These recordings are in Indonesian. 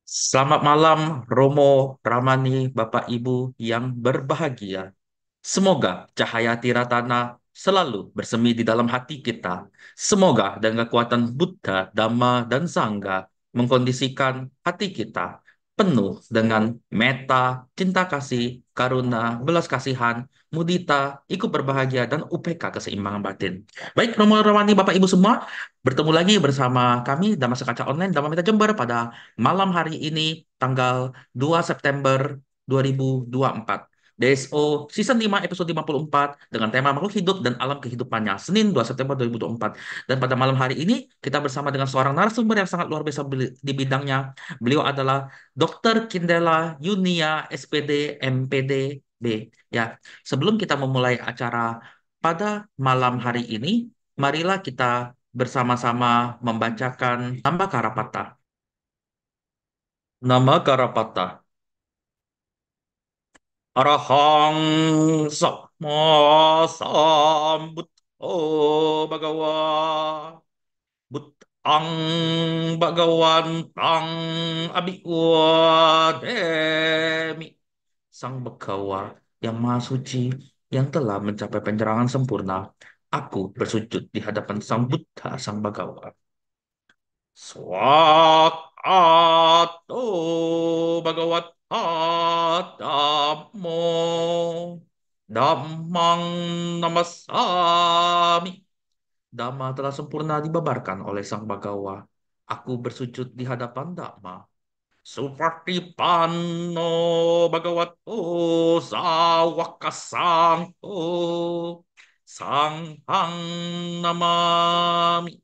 Selamat malam, Romo, Ramani, Bapak Ibu yang berbahagia. Semoga cahaya tiratana selalu bersemi di dalam hati kita. Semoga dengan kekuatan Buddha, Dhamma, dan Sangha mengkondisikan hati kita penuh dengan metta, cinta kasih, karuna, belas kasihan, mudita, ikut berbahagia, dan UPK keseimbangan batin. Baik, Romo Rawani, Bapak Ibu semua, bertemu lagi bersama kami Dhamma Sekaca Online, Dhamma Mita Jember pada malam hari ini, tanggal 2 September 2024. DSO Season 5 episode 54 dengan tema makhluk hidup dan alam kehidupannya Senin 2 September 2024. Dan pada malam hari ini kita bersama dengan seorang narasumber yang sangat luar biasa di bidangnya. Beliau adalah Dr. Kindela Yunia SPD MPD B. Ya, sebelum kita memulai acara pada malam hari ini, marilah kita bersama-sama membacakan nama Karapata. Nama Karapata. Arahang Sama Sambuddho Bhagawa Buddhang Bhagawantang Abhiwademi Sang Bhagawa yang Maha Suci yang telah mencapai pencerahan sempurna. Aku bersujud di hadapan Sang Buddha, Sang Bhagawa. Swakato Bhagavata Dhammo Dhammang Namasami. Dhamma telah sempurna dibabarkan oleh Sang Bhagawa. Aku bersujud di hadapan Dhamma. Supartipanno Bhagavato Sawaka Sangho Sanghang Namami.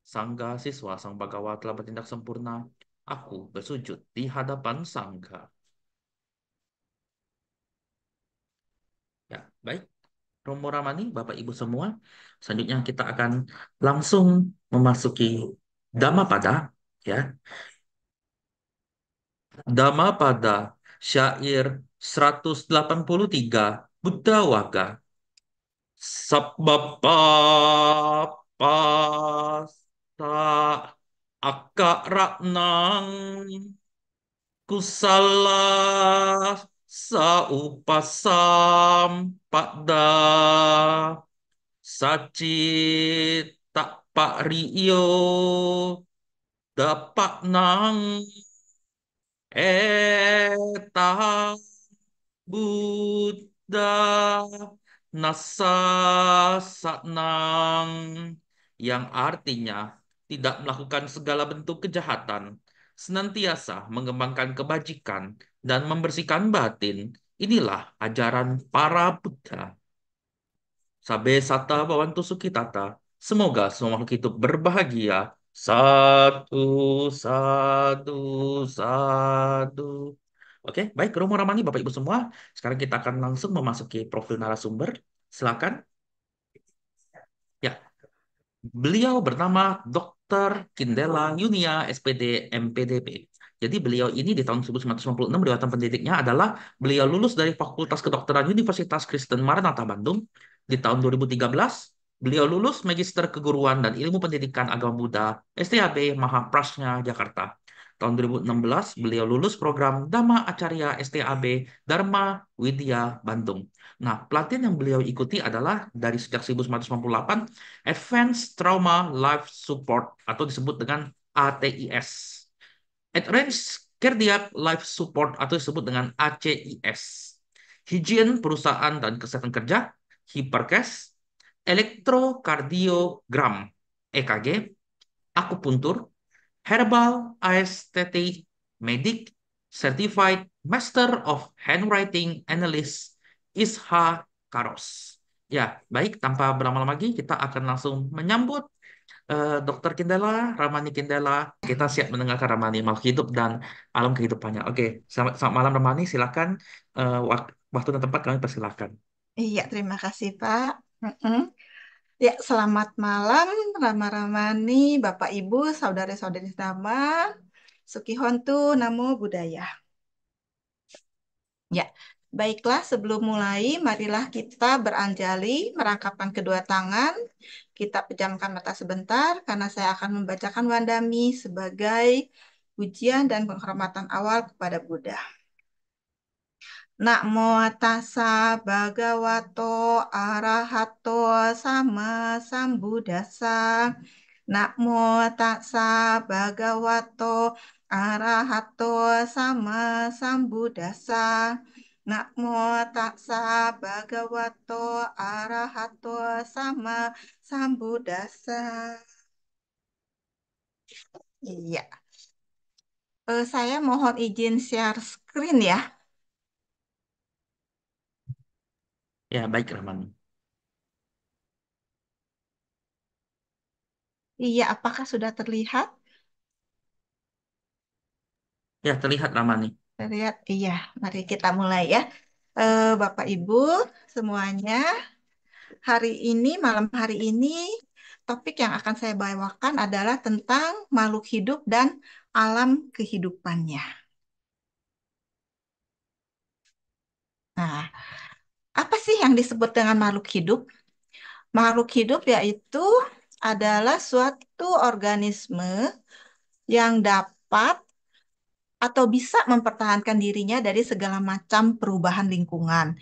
Sangga siswa Sang Bhagawa telah bertindak sempurna. Aku bersujud di hadapan Sangga. Ya, baik. Romo Ramani, Bapak Ibu semua. Selanjutnya kita akan langsung memasuki Dhammapada. Ya, Dhammapada, syair 183, Buddha Waga. Sabbapapa akaranang kusala saupasam pada sacit tak pak rio dapat nang eta Buddha nasa satnang yang artinya tidak melakukan segala bentuk kejahatan, senantiasa mengembangkan kebajikan dan membersihkan batin. Inilah ajaran para Buddha. Sabe sata bawantu sukitata. Semoga semua makhluk hidup berbahagia. Satu, satu, satu. Oke, baik, Romo Ramani, Bapak Ibu semua. Sekarang kita akan langsung memasuki profil narasumber. Silakan. Ya, beliau bernama Dr. Kindela Yunia SPD MPDP. Jadi beliau ini di tahun 1996 riwayat pendidiknya adalah beliau lulus dari Fakultas Kedokteran Universitas Kristen Maranatha Bandung. Di tahun 2013 beliau lulus Magister Keguruan dan Ilmu Pendidikan Agama Buddha STAB Mahaprasnya Jakarta. Tahun 2016 beliau lulus program Dhamma Acarya STAB Dharma Widya Bandung. Nah, pelatihan yang beliau ikuti adalah dari sejak 1998 Advanced Trauma Life Support atau disebut dengan ATIS. Advanced Cardiac Life Support atau disebut dengan ACIS. Higien Perusahaan dan Kesehatan Kerja, Hiperkes, Elektrokardiogram, EKG, Akupuntur, Herbal Aesthetic Medic, Certified Master of Handwriting Analyst, Isha Karos. Ya, baik, tanpa berlama-lama lagi, kita akan langsung menyambut Dr. Kindela, Ramani Kindela. Kita siap mendengarkan Ramani, makhluk hidup dan alam kehidupannya. Oke, selamat malam Ramani, silakan. Waktu dan tempat kami persilakan. Iya, terima kasih Pak. Mm-mm. Ya, selamat malam Rama-Ramani, Bapak Ibu, Saudara-saudari Sama, Sukihontu, Namo Buddhaya. Ya, baiklah sebelum mulai, marilah kita beranjali, merangkapkan kedua tangan, kita pejamkan mata sebentar, karena saya akan membacakan Wandami sebagai pujian dan penghormatan awal kepada Buddha. Namo tassa bhagavato arahato sama sambuddhassa. Namo tassa bhagavato arahato sama sambuddhassa. Namo tassa bhagavato arahato sama sambuddhassa. Iya. Saya mohon izin share screen ya. Ya, baik Ramani. Iya, apakah sudah terlihat? Ya, terlihat Ramani. Terlihat, iya. Mari kita mulai ya. Bapak Ibu semuanya, hari ini, malam hari ini, topik yang akan saya bawakan adalah tentang makhluk hidup dan alam kehidupannya. Nah, apa sih yang disebut dengan makhluk hidup? Makhluk hidup yaitu adalah suatu organisme yang dapat atau bisa mempertahankan dirinya dari segala macam perubahan lingkungan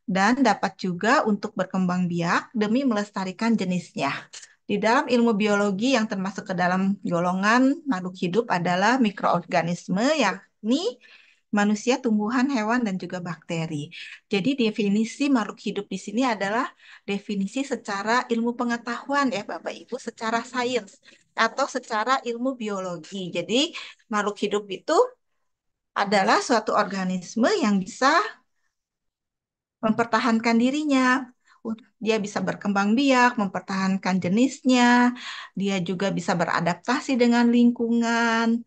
dan dapat juga untuk berkembang biak demi melestarikan jenisnya. Di dalam ilmu biologi yang termasuk ke dalam golongan makhluk hidup adalah mikroorganisme, yakni manusia, tumbuhan, hewan, dan juga bakteri. Jadi definisi makhluk hidup di sini adalah definisi secara ilmu pengetahuan ya Bapak Ibu, secara sains atau secara ilmu biologi. Jadi makhluk hidup itu adalah suatu organisme yang bisa mempertahankan dirinya. Dia bisa berkembang biak, mempertahankan jenisnya, dia juga bisa beradaptasi dengan lingkungan,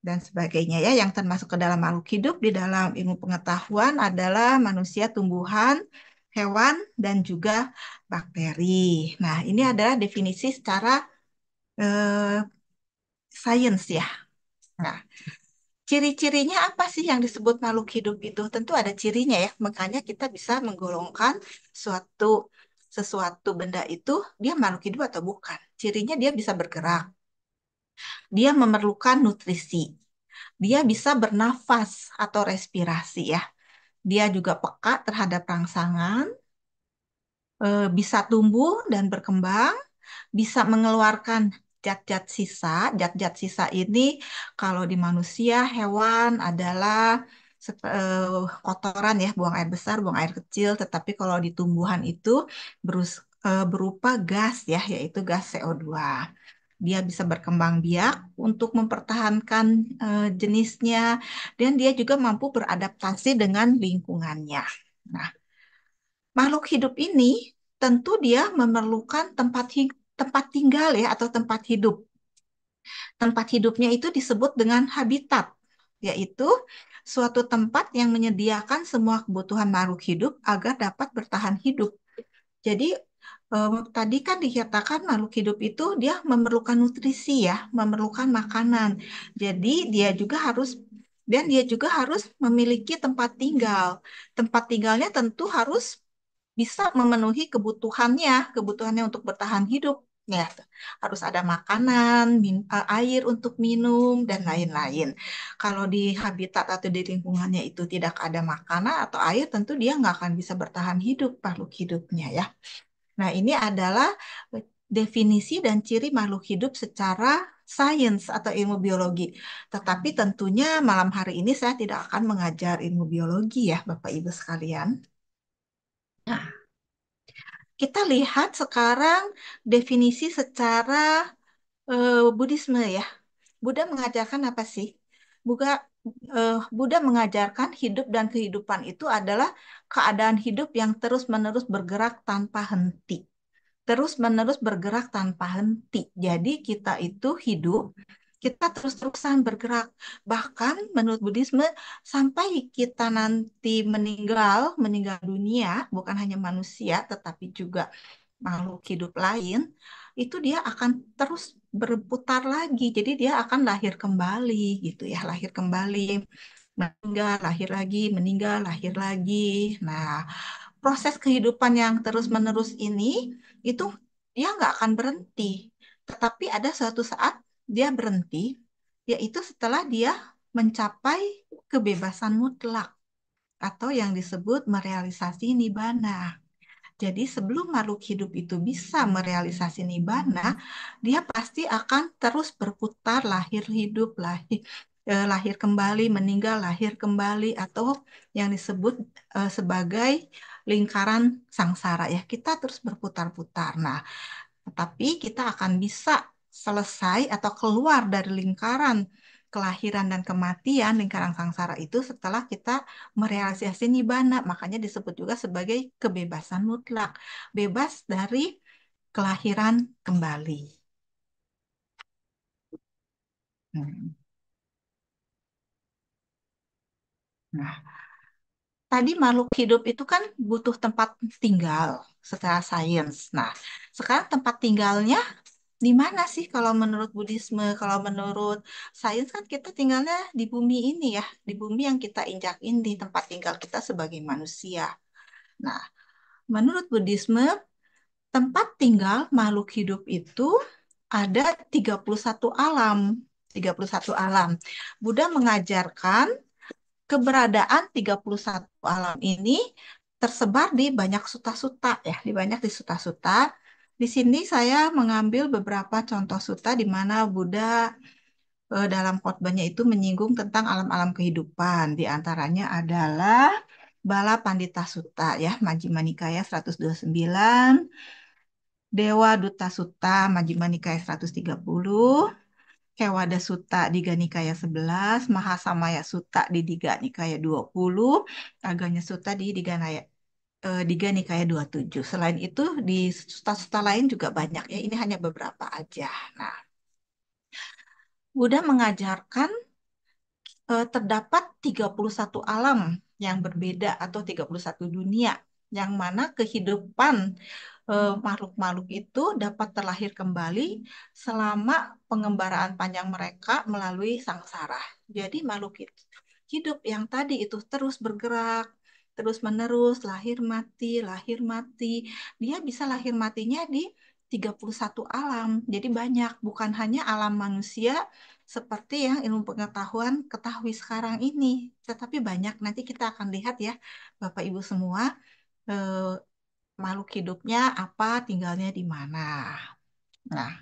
dan sebagainya ya. Yang termasuk ke dalam makhluk hidup di dalam ilmu pengetahuan adalah manusia, tumbuhan, hewan, dan juga bakteri. Nah, ini adalah definisi secara eh, sains ya. Nah, ciri-cirinya apa sih yang disebut makhluk hidup itu? Tentu ada cirinya ya. Makanya kita bisa menggolongkan suatu sesuatu benda itu dia makhluk hidup atau bukan. Cirinya dia bisa bergerak, dia memerlukan nutrisi, dia bisa bernafas atau respirasi ya. Dia juga peka terhadap rangsangan, bisa tumbuh dan berkembang, bisa mengeluarkan zat-zat sisa. Zat-zat sisa ini kalau di manusia, hewan adalah kotoran ya, buang air besar, buang air kecil. Tetapi kalau di tumbuhan itu berupa gas ya, yaitu gas CO2. Dia bisa berkembang biak untuk mempertahankan jenisnya, dan dia juga mampu beradaptasi dengan lingkungannya. Nah, makhluk hidup ini tentu dia memerlukan tempat tinggal ya atau tempat hidup. Tempat hidupnya itu disebut dengan habitat, yaitu suatu tempat yang menyediakan semua kebutuhan makhluk hidup agar dapat bertahan hidup. Jadi tadi kan dikatakan makhluk hidup itu dia memerlukan nutrisi ya, memerlukan makanan. Jadi dia juga harus memiliki tempat tinggal. Tempat tinggalnya tentu harus bisa memenuhi kebutuhannya untuk bertahan hidup. Ya, harus ada makanan, air untuk minum, dan lain-lain. Kalau di habitat atau di lingkungannya itu tidak ada makanan atau air, tentu dia nggak akan bisa bertahan hidup, makhluk hidupnya ya. Nah, ini adalah definisi dan ciri makhluk hidup secara sains atau ilmu biologi. Tetapi tentunya malam hari ini saya tidak akan mengajar ilmu biologi ya, Bapak Ibu sekalian. Nah, kita lihat sekarang definisi secara Buddhisme ya. Buddha mengajarkan apa sih? Buddha mengajarkan hidup dan kehidupan itu adalah keadaan hidup yang terus-menerus bergerak tanpa henti. Terus-menerus bergerak tanpa henti. Jadi kita itu hidup, kita terus-terusan bergerak. Bahkan menurut Buddhisme, sampai kita nanti meninggal dunia, bukan hanya manusia, tetapi juga makhluk hidup lain, itu dia akan terus berputar lagi. Jadi dia akan lahir kembali gitu ya, lahir kembali, meninggal, lahir lagi, meninggal, lahir lagi. Nah, proses kehidupan yang terus-menerus ini itu dia nggak akan berhenti. Tetapi ada suatu saat dia berhenti, yaitu setelah dia mencapai kebebasan mutlak atau yang disebut merealisasi nibbana. Jadi sebelum makhluk hidup itu bisa merealisasi nibbana, dia pasti akan terus berputar lahir hidup, lahir kembali, meninggal, lahir kembali, atau yang disebut sebagai lingkaran sangsara ya. Kita terus berputar-putar. Nah, tetapi kita akan bisa selesai atau keluar dari lingkaran kelahiran dan kematian, lingkaran sangsara itu setelah kita merealisasi nibbana. Makanya disebut juga sebagai kebebasan mutlak. Bebas dari kelahiran kembali. Hmm. Nah, tadi makhluk hidup itu kan butuh tempat tinggal secara sains. Nah, sekarang tempat tinggalnya di mana sih kalau menurut Buddhisme? Kalau menurut sains kan kita tinggalnya di bumi ini ya, di bumi yang kita injak ini, tempat tinggal kita sebagai manusia. Nah, menurut Buddhisme, tempat tinggal makhluk hidup itu ada 31 alam. 31 alam. Buddha mengajarkan keberadaan 31 alam ini tersebar di banyak suta-suta ya, di banyak di suta-suta. Di sini saya mengambil beberapa contoh suta di mana Buddha dalam khotbahnya itu menyinggung tentang alam-alam kehidupan. Di antaranya adalah Bala Pandita Sutta ya, Majjhima Nikaya 129, Dewa Duta Sutta Majjhima Nikaya 130, Kewada Sutta Diga Nikaya 11, Mahasamaya Sutta di Diga Nikaya 20, Aganya Sutta di Diga Nikaya 27. Selain itu di suta-suta lain juga banyak ya. Ini hanya beberapa aja. Nah, Buddha mengajarkan terdapat 31 alam yang berbeda atau 31 dunia yang mana kehidupan makhluk-makhluk itu dapat terlahir kembali selama pengembaraan panjang mereka melalui sangsara. Jadi makhluk hidup yang tadi itu terus bergerak, terus menerus, lahir mati. Dia bisa lahir matinya di 31 alam. Jadi banyak, bukan hanya alam manusia seperti yang ilmu pengetahuan ketahui sekarang ini, tetapi banyak. Nanti kita akan lihat ya, Bapak Ibu semua, eh, makhluk hidupnya apa, tinggalnya di mana. Nah,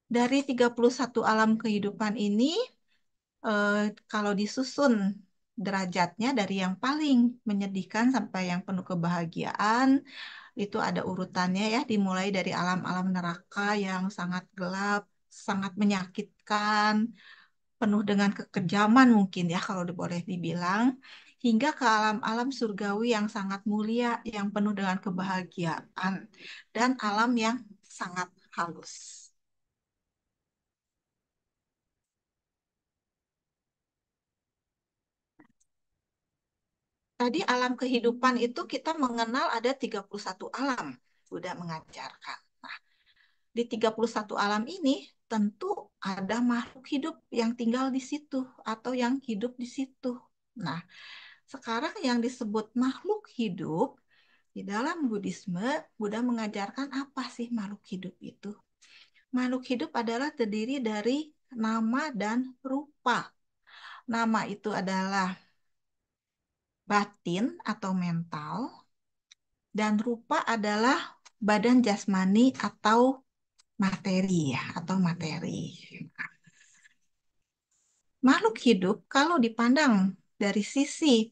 dari 31 alam kehidupan ini, kalau disusun derajatnya dari yang paling menyedihkan sampai yang penuh kebahagiaan, itu ada urutannya ya, dimulai dari alam-alam neraka yang sangat gelap, sangat menyakitkan, penuh dengan kekejaman mungkin ya kalau boleh dibilang, hingga ke alam-alam surgawi yang sangat mulia, yang penuh dengan kebahagiaan, dan alam yang sangat halus. Tadi alam kehidupan itu kita mengenal ada 31 alam, sudah mengajarkan. Nah, di 31 alam ini tentu ada makhluk hidup yang tinggal di situ atau yang hidup di situ. Nah, sekarang yang disebut makhluk hidup di dalam Buddhisme, Buddha mengajarkan apa sih makhluk hidup itu? Makhluk hidup adalah terdiri dari nama dan rupa. Nama itu adalah batin atau mental, dan rupa adalah badan jasmani atau materi ya, atau materi. Makhluk hidup kalau dipandang dari sisi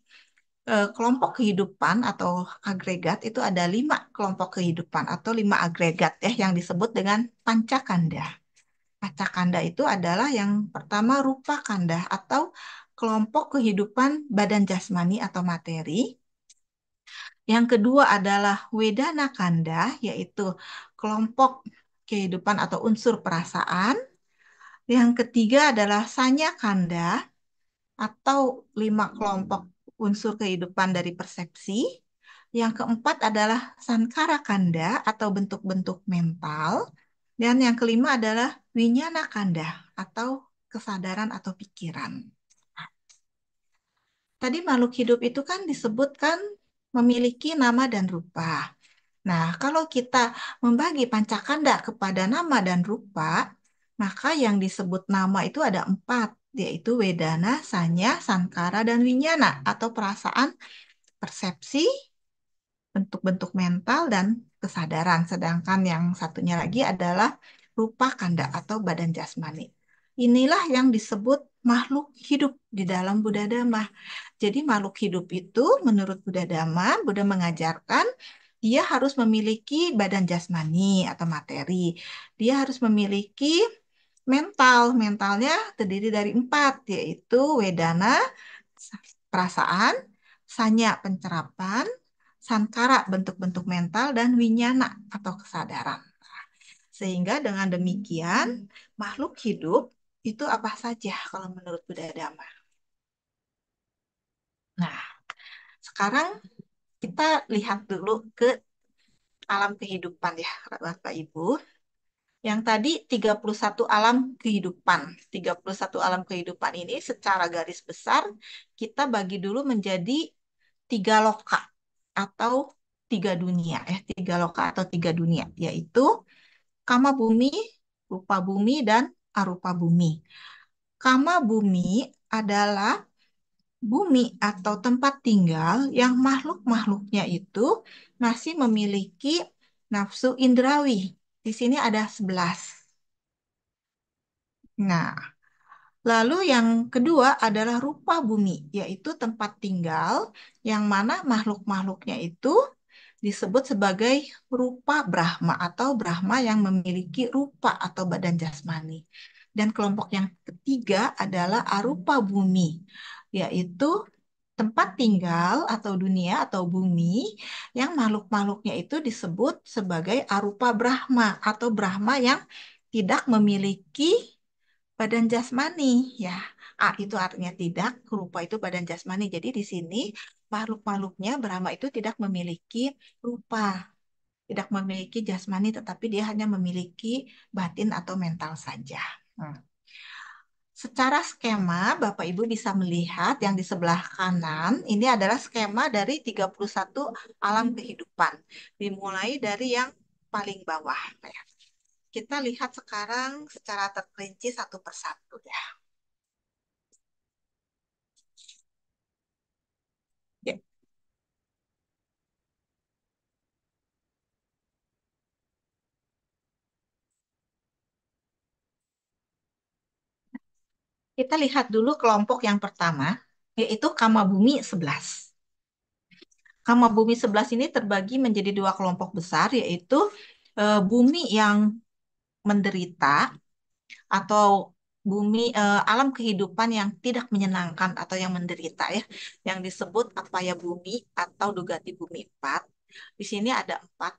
kelompok kehidupan atau agregat itu ada 5 kelompok kehidupan atau 5 agregat ya yang disebut dengan pancakanda. Pancakanda itu adalah yang pertama rupa kanda atau kelompok kehidupan badan jasmani atau materi. Yang kedua adalah wedana kanda yaitu kelompok kehidupan atau unsur perasaan. Yang ketiga adalah sanya kanda atau 5 kelompok unsur kehidupan dari persepsi. Yang keempat adalah sankara kanda atau bentuk-bentuk mental. Dan yang kelima adalah winyana kanda atau kesadaran atau pikiran. Tadi makhluk hidup itu kan disebutkan memiliki nama dan rupa. Nah, kalau kita membagi pancakanda kepada nama dan rupa, Maka yang disebut nama itu ada empat, yaitu Wedana, Sanya, Sankara, dan Winyana, atau perasaan, persepsi, bentuk-bentuk mental, dan kesadaran. Sedangkan yang satunya lagi adalah rupa kanda atau badan jasmani. Inilah yang disebut makhluk hidup di dalam Buddha Dhamma. Jadi makhluk hidup itu menurut Buddha Dhamma, Buddha mengajarkan dia harus memiliki badan jasmani atau materi. Dia harus memiliki mental. Mentalnya terdiri dari empat, yaitu Wedana, perasaan, Sanya, pencerapan, Sankara, bentuk-bentuk mental, dan Winyana atau kesadaran. Sehingga dengan demikian, makhluk hidup itu apa saja kalau menurut Buddha Dhamma. Nah, sekarang kita lihat dulu ke alam kehidupan ya, Bapak Ibu. Yang tadi 31 alam kehidupan. 31 alam kehidupan ini secara garis besar kita bagi dulu menjadi tiga loka atau tiga dunia ya, tiga loka atau tiga dunia, yaitu kama bumi, rupa bumi, dan arupa bumi. Kama bumi adalah bumi atau tempat tinggal yang makhluk-makhluknya itu masih memiliki nafsu indrawi. Di sini ada 11. Nah, lalu yang kedua adalah rupa bumi, yaitu tempat tinggal yang mana makhluk-makhluknya itu disebut sebagai rupa Brahma atau Brahma yang memiliki rupa atau badan jasmani. Dan kelompok yang ketiga adalah arupa bumi, yaitu tempat tinggal atau dunia atau bumi yang makhluk-makhluknya itu disebut sebagai arupa Brahma atau Brahma yang tidak memiliki badan jasmani ya. Itu artinya tidak, rupa itu badan jasmani. Jadi di sini makhluk-makhluknya Brahma itu tidak memiliki rupa, tidak memiliki jasmani, tetapi dia hanya memiliki batin atau mental saja. Hmm. Secara skema, Bapak Ibu bisa melihat yang di sebelah kanan, ini adalah skema dari 31 alam kehidupan. Dimulai dari yang paling bawah. Ya. Kita lihat sekarang secara terperinci satu persatu ya. Ya, kita lihat dulu kelompok yang pertama, yaitu Kama Bumi 11. Kama Bumi 11 ini terbagi menjadi dua kelompok besar, yaitu bumi yang menderita atau bumi alam kehidupan yang tidak menyenangkan atau yang menderita ya, yang disebut apaya bumi atau dugati bumi 4. Di sini ada 4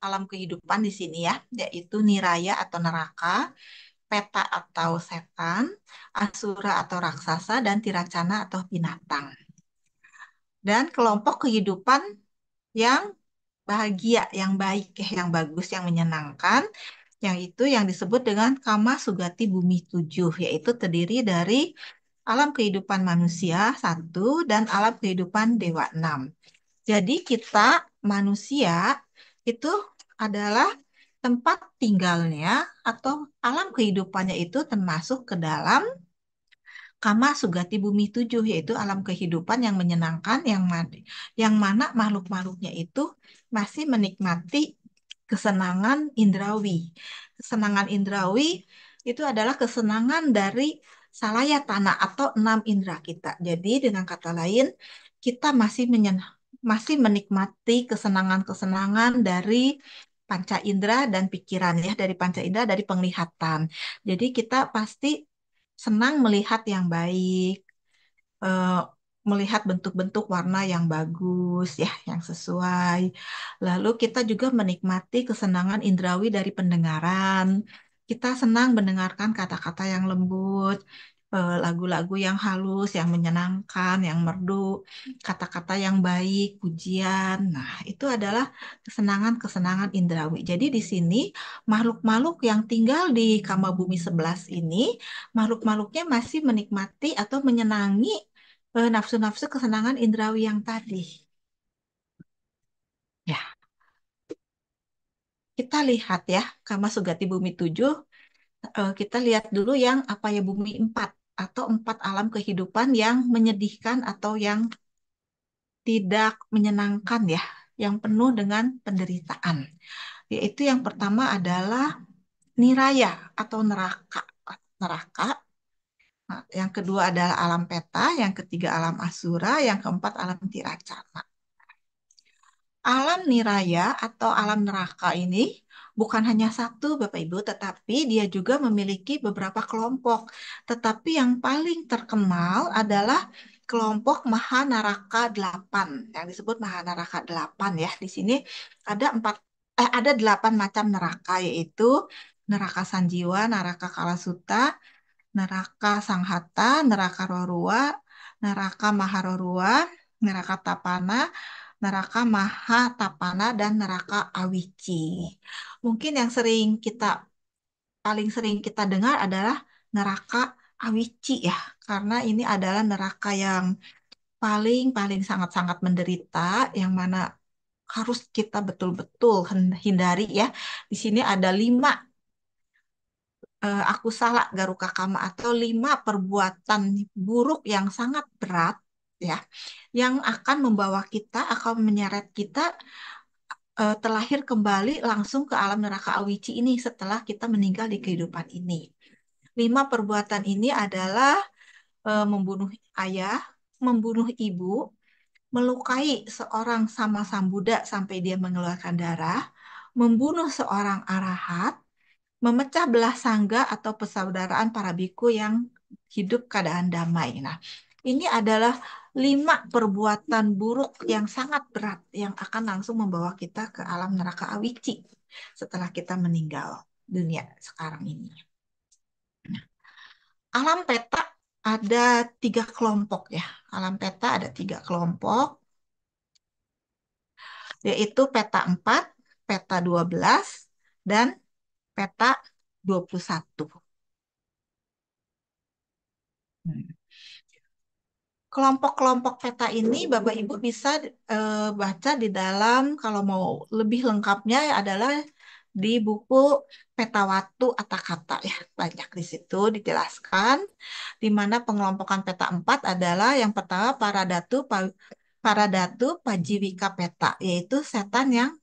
alam kehidupan di sini ya, yaitu niraya atau neraka, peta atau setan, asura atau raksasa, dan tiracana atau binatang. Dan kelompok kehidupan yang bahagia, yang baik, yang bagus, yang menyenangkan, yang itu yang disebut dengan Kama Sugati Bumi 7, yaitu terdiri dari alam kehidupan manusia satu dan alam kehidupan dewa 6. Jadi kita manusia itu adalah tempat tinggalnya atau alam kehidupannya itu termasuk ke dalam Kama Sugati Bumi 7, yaitu alam kehidupan yang menyenangkan, yang mana makhluk-makhluknya itu masih menikmati kesenangan indrawi. Kesenangan indrawi itu adalah kesenangan dari salayatana atau enam indera kita. Jadi dengan kata lain, kita masih menikmati kesenangan-kesenangan dari panca indera dan pikiran ya, dari panca indera dari penglihatan. Jadi kita pasti senang melihat yang baik, eh, melihat bentuk-bentuk warna yang bagus, ya, yang sesuai. Lalu kita juga menikmati kesenangan indrawi dari pendengaran. Kita senang mendengarkan kata-kata yang lembut, lagu-lagu yang halus, yang menyenangkan, yang merdu, kata-kata yang baik, pujian. Nah, itu adalah kesenangan-kesenangan indrawi. Jadi di sini makhluk-makhluk yang tinggal di Kama Bumi 11 ini, makhluk-makhluknya masih menikmati atau menyenangi nafsu-nafsu kesenangan indrawi yang tadi. Ya, kita lihat ya, Kama Sugati Bumi 7 Kita lihat dulu yang apa ya bumi empat atau empat alam kehidupan yang menyedihkan atau yang tidak menyenangkan ya, yang penuh dengan penderitaan. Yaitu yang pertama adalah niraya atau neraka. Neraka. Nah, yang kedua adalah alam peta, yang ketiga alam asura, yang keempat alam tiracana. Alam niraya atau alam neraka ini bukan hanya satu, Bapak Ibu, tetapi dia juga memiliki beberapa kelompok. Tetapi yang paling terkenal adalah kelompok Mahanaraka 8, yang disebut Mahanaraka 8 ya. Di sini ada ada 8 macam neraka, yaitu neraka Sanjiwa, neraka Kalasuta, neraka Sanghata, neraka Rorua, neraka Maharorua, neraka Tapana, neraka Mahatapana, dan neraka Awici. Mungkin yang paling sering kita dengar adalah neraka Awici ya, karena ini adalah neraka yang paling sangat-sangat menderita, yang mana harus kita betul-betul hindari ya. Di sini ada 5 aku salah Garuka Kama atau 5 perbuatan buruk yang sangat berat ya, yang akan membawa kita, akan menyeret kita terlahir kembali langsung ke alam neraka awici ini setelah kita meninggal di kehidupan ini. 5 perbuatan ini adalah membunuh ayah, membunuh ibu, melukai seorang sama sambuda sampai dia mengeluarkan darah, membunuh seorang arahat, memecah belah sangga atau persaudaraan para biku yang hidup keadaan damai. Nah, ini adalah 5 perbuatan buruk yang sangat berat yang akan langsung membawa kita ke alam neraka awici setelah kita meninggal dunia sekarang ini. Alam peta ada 3 kelompok ya. Alam peta ada 3 kelompok, yaitu peta 4, peta 12, dan peta 21. Kelompok-kelompok peta ini Bapak Ibu bisa baca di dalam, kalau mau lebih lengkapnya ya adalah di buku Peta Watu Atakata ya. Banyak di situ dijelaskan di mana pengelompokan peta 4 adalah yang pertama Paradatu Pajiwika Peta, yaitu setan yang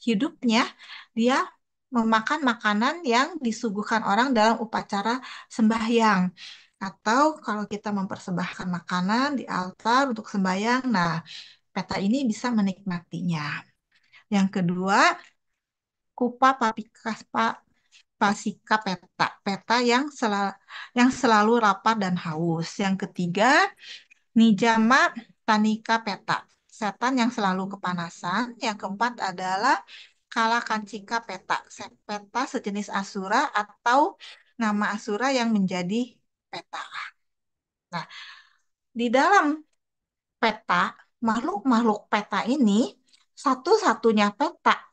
hidupnya dia memakan makanan yang disuguhkan orang dalam upacara sembahyang. Atau kalau kita mempersembahkan makanan di altar untuk sembahyang, nah peta ini bisa menikmatinya. Yang kedua, Kupa Papikas Pasika Peta, peta yang selalu lapar dan haus. Yang ketiga, Nijama Tanika Peta, setan yang selalu kepanasan. Yang keempat adalah Kala Kancika Peta, peta sejenis Asura atau nama Asura yang menjadi peta. Nah, di dalam peta, makhluk-makhluk peta ini satu-satunya peta,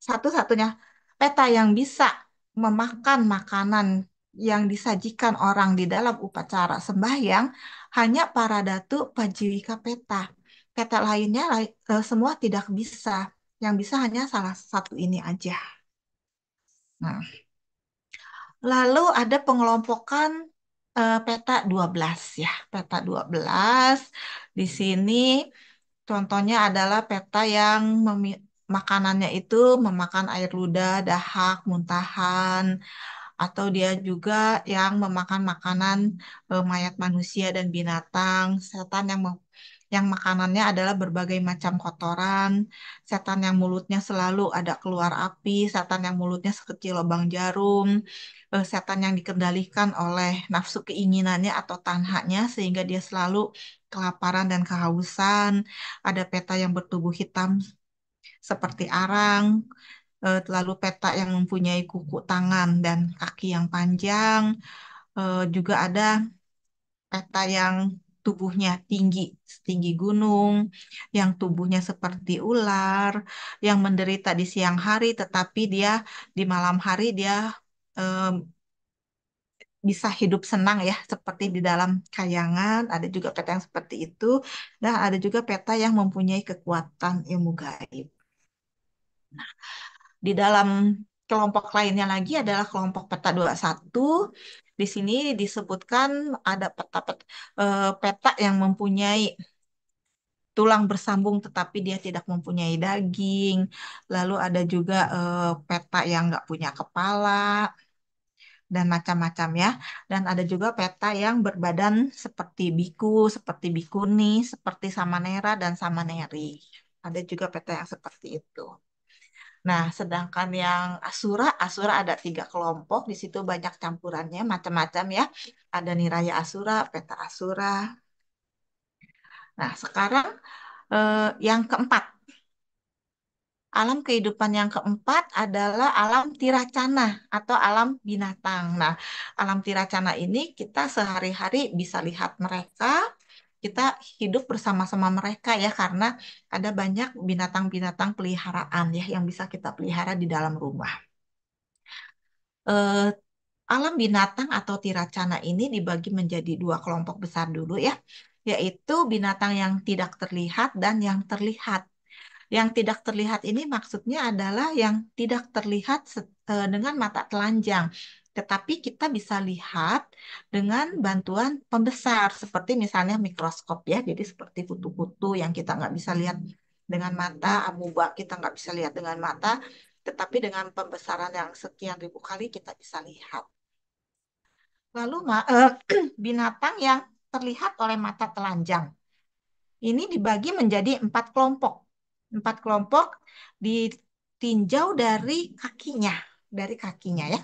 satu-satunya peta yang bisa memakan makanan yang disajikan orang di dalam upacara sembahyang hanya para datu Pajiwika Peta. Peta lainnya semua tidak bisa. Yang bisa hanya salah satu ini aja. Nah, lalu ada pengelompokan peta 12 ya. Peta 12 di sini contohnya adalah peta yang makanannya itu memakan air ludah, dahak, muntahan, atau dia juga yang memakan makanan mayat manusia dan binatang, setan yang makanannya adalah berbagai macam kotoran, setan yang mulutnya selalu ada keluar api, setan yang mulutnya sekecil lubang jarum, setan yang dikendalikan oleh nafsu keinginannya atau tanhanya sehingga dia selalu kelaparan dan kehausan, ada peta yang bertubuh hitam seperti arang, lalu peta yang mempunyai kuku tangan dan kaki yang panjang, juga ada peta yang tubuhnya tinggi, setinggi gunung, yang tubuhnya seperti ular, yang menderita di siang hari, tetapi dia di malam hari dia eh, bisa hidup senang ya, seperti di dalam kayangan. Ada juga peta yang seperti itu, dan ada juga peta yang mempunyai kekuatan ilmu gaib. Di dalam kelompok lainnya lagi adalah kelompok peta 21. Di sini disebutkan ada peta yang mempunyai tulang bersambung tetapi dia tidak mempunyai daging. Lalu ada juga peta yang nggak punya kepala dan macam-macam ya. Dan ada juga peta yang berbadan seperti biku, seperti bikuni, seperti samanera dan samaneri. Ada juga peta yang seperti itu. Nah, sedangkan yang Asura, Asura ada 3 kelompok. Di situ banyak campurannya, macam-macam ya. Ada niraya Asura, peta Asura. Nah, sekarang yang keempat. Alam kehidupan yang keempat adalah alam tiracana atau alam binatang. Nah, alam tiracana ini kita sehari-hari bisa lihat mereka, kita hidup bersama-sama mereka ya, karena ada banyak binatang-binatang peliharaan ya yang bisa kita pelihara di dalam rumah. Eh, Alam binatang atau tiracana ini dibagi menjadi 2 kelompok besar dulu ya, yaitu binatang yang tidak terlihat dan yang terlihat. Yang tidak terlihat ini maksudnya adalah yang tidak terlihat dengan mata telanjang, tetapi kita bisa lihat dengan bantuan pembesar, seperti misalnya mikroskop ya. Jadi seperti kutu-kutu yang kita nggak bisa lihat dengan mata, amuba kita nggak bisa lihat dengan mata, tetapi dengan pembesaran yang sekian ribu kali kita bisa lihat. Lalu binatang yang terlihat oleh mata telanjang. Ini dibagi menjadi 4 kelompok. 4 kelompok ditinjau dari kakinya ya.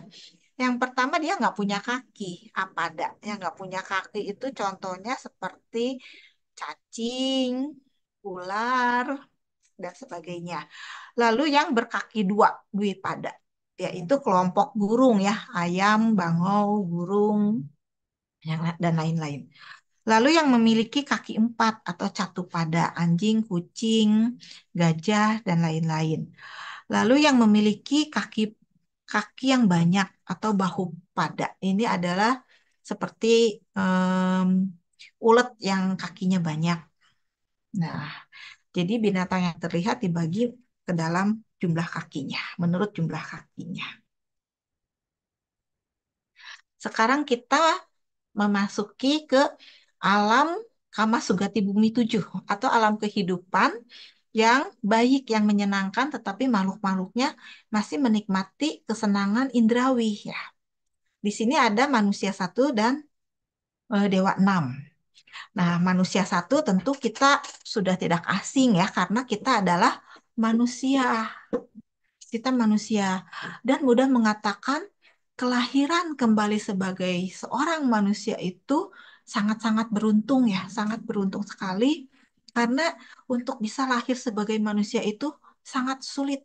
Yang pertama dia nggak punya kaki. Apa ada? Yang nggak punya kaki itu contohnya seperti cacing, ular, dan sebagainya. Lalu yang berkaki dua, pada, yaitu kelompok burung ya, ayam, bangau, burung, dan lain-lain. Lalu yang memiliki kaki 4 atau catu pada, anjing, kucing, gajah, dan lain-lain. Lalu yang memiliki kaki kaki yang banyak atau bahu pada, ini adalah seperti ulet yang kakinya banyak. Nah, jadi binatang yang terlihat dibagi ke dalam jumlah kakinya, menurut jumlah kakinya. Sekarang kita memasuki ke alam Kama Sugati Bumi 7 atau alam kehidupan yang baik, yang menyenangkan, tetapi makhluk-makhluknya masih menikmati kesenangan indrawi ya. Di sini ada manusia 1 dan dewa 6. Nah, manusia 1 tentu kita sudah tidak asing ya, karena kita adalah manusia. Kita manusia dan mudah mengatakan kelahiran kembali sebagai seorang manusia itu sangat-sangat beruntung ya, sangat beruntung sekali karena untuk bisa lahir sebagai manusia itu sangat sulit,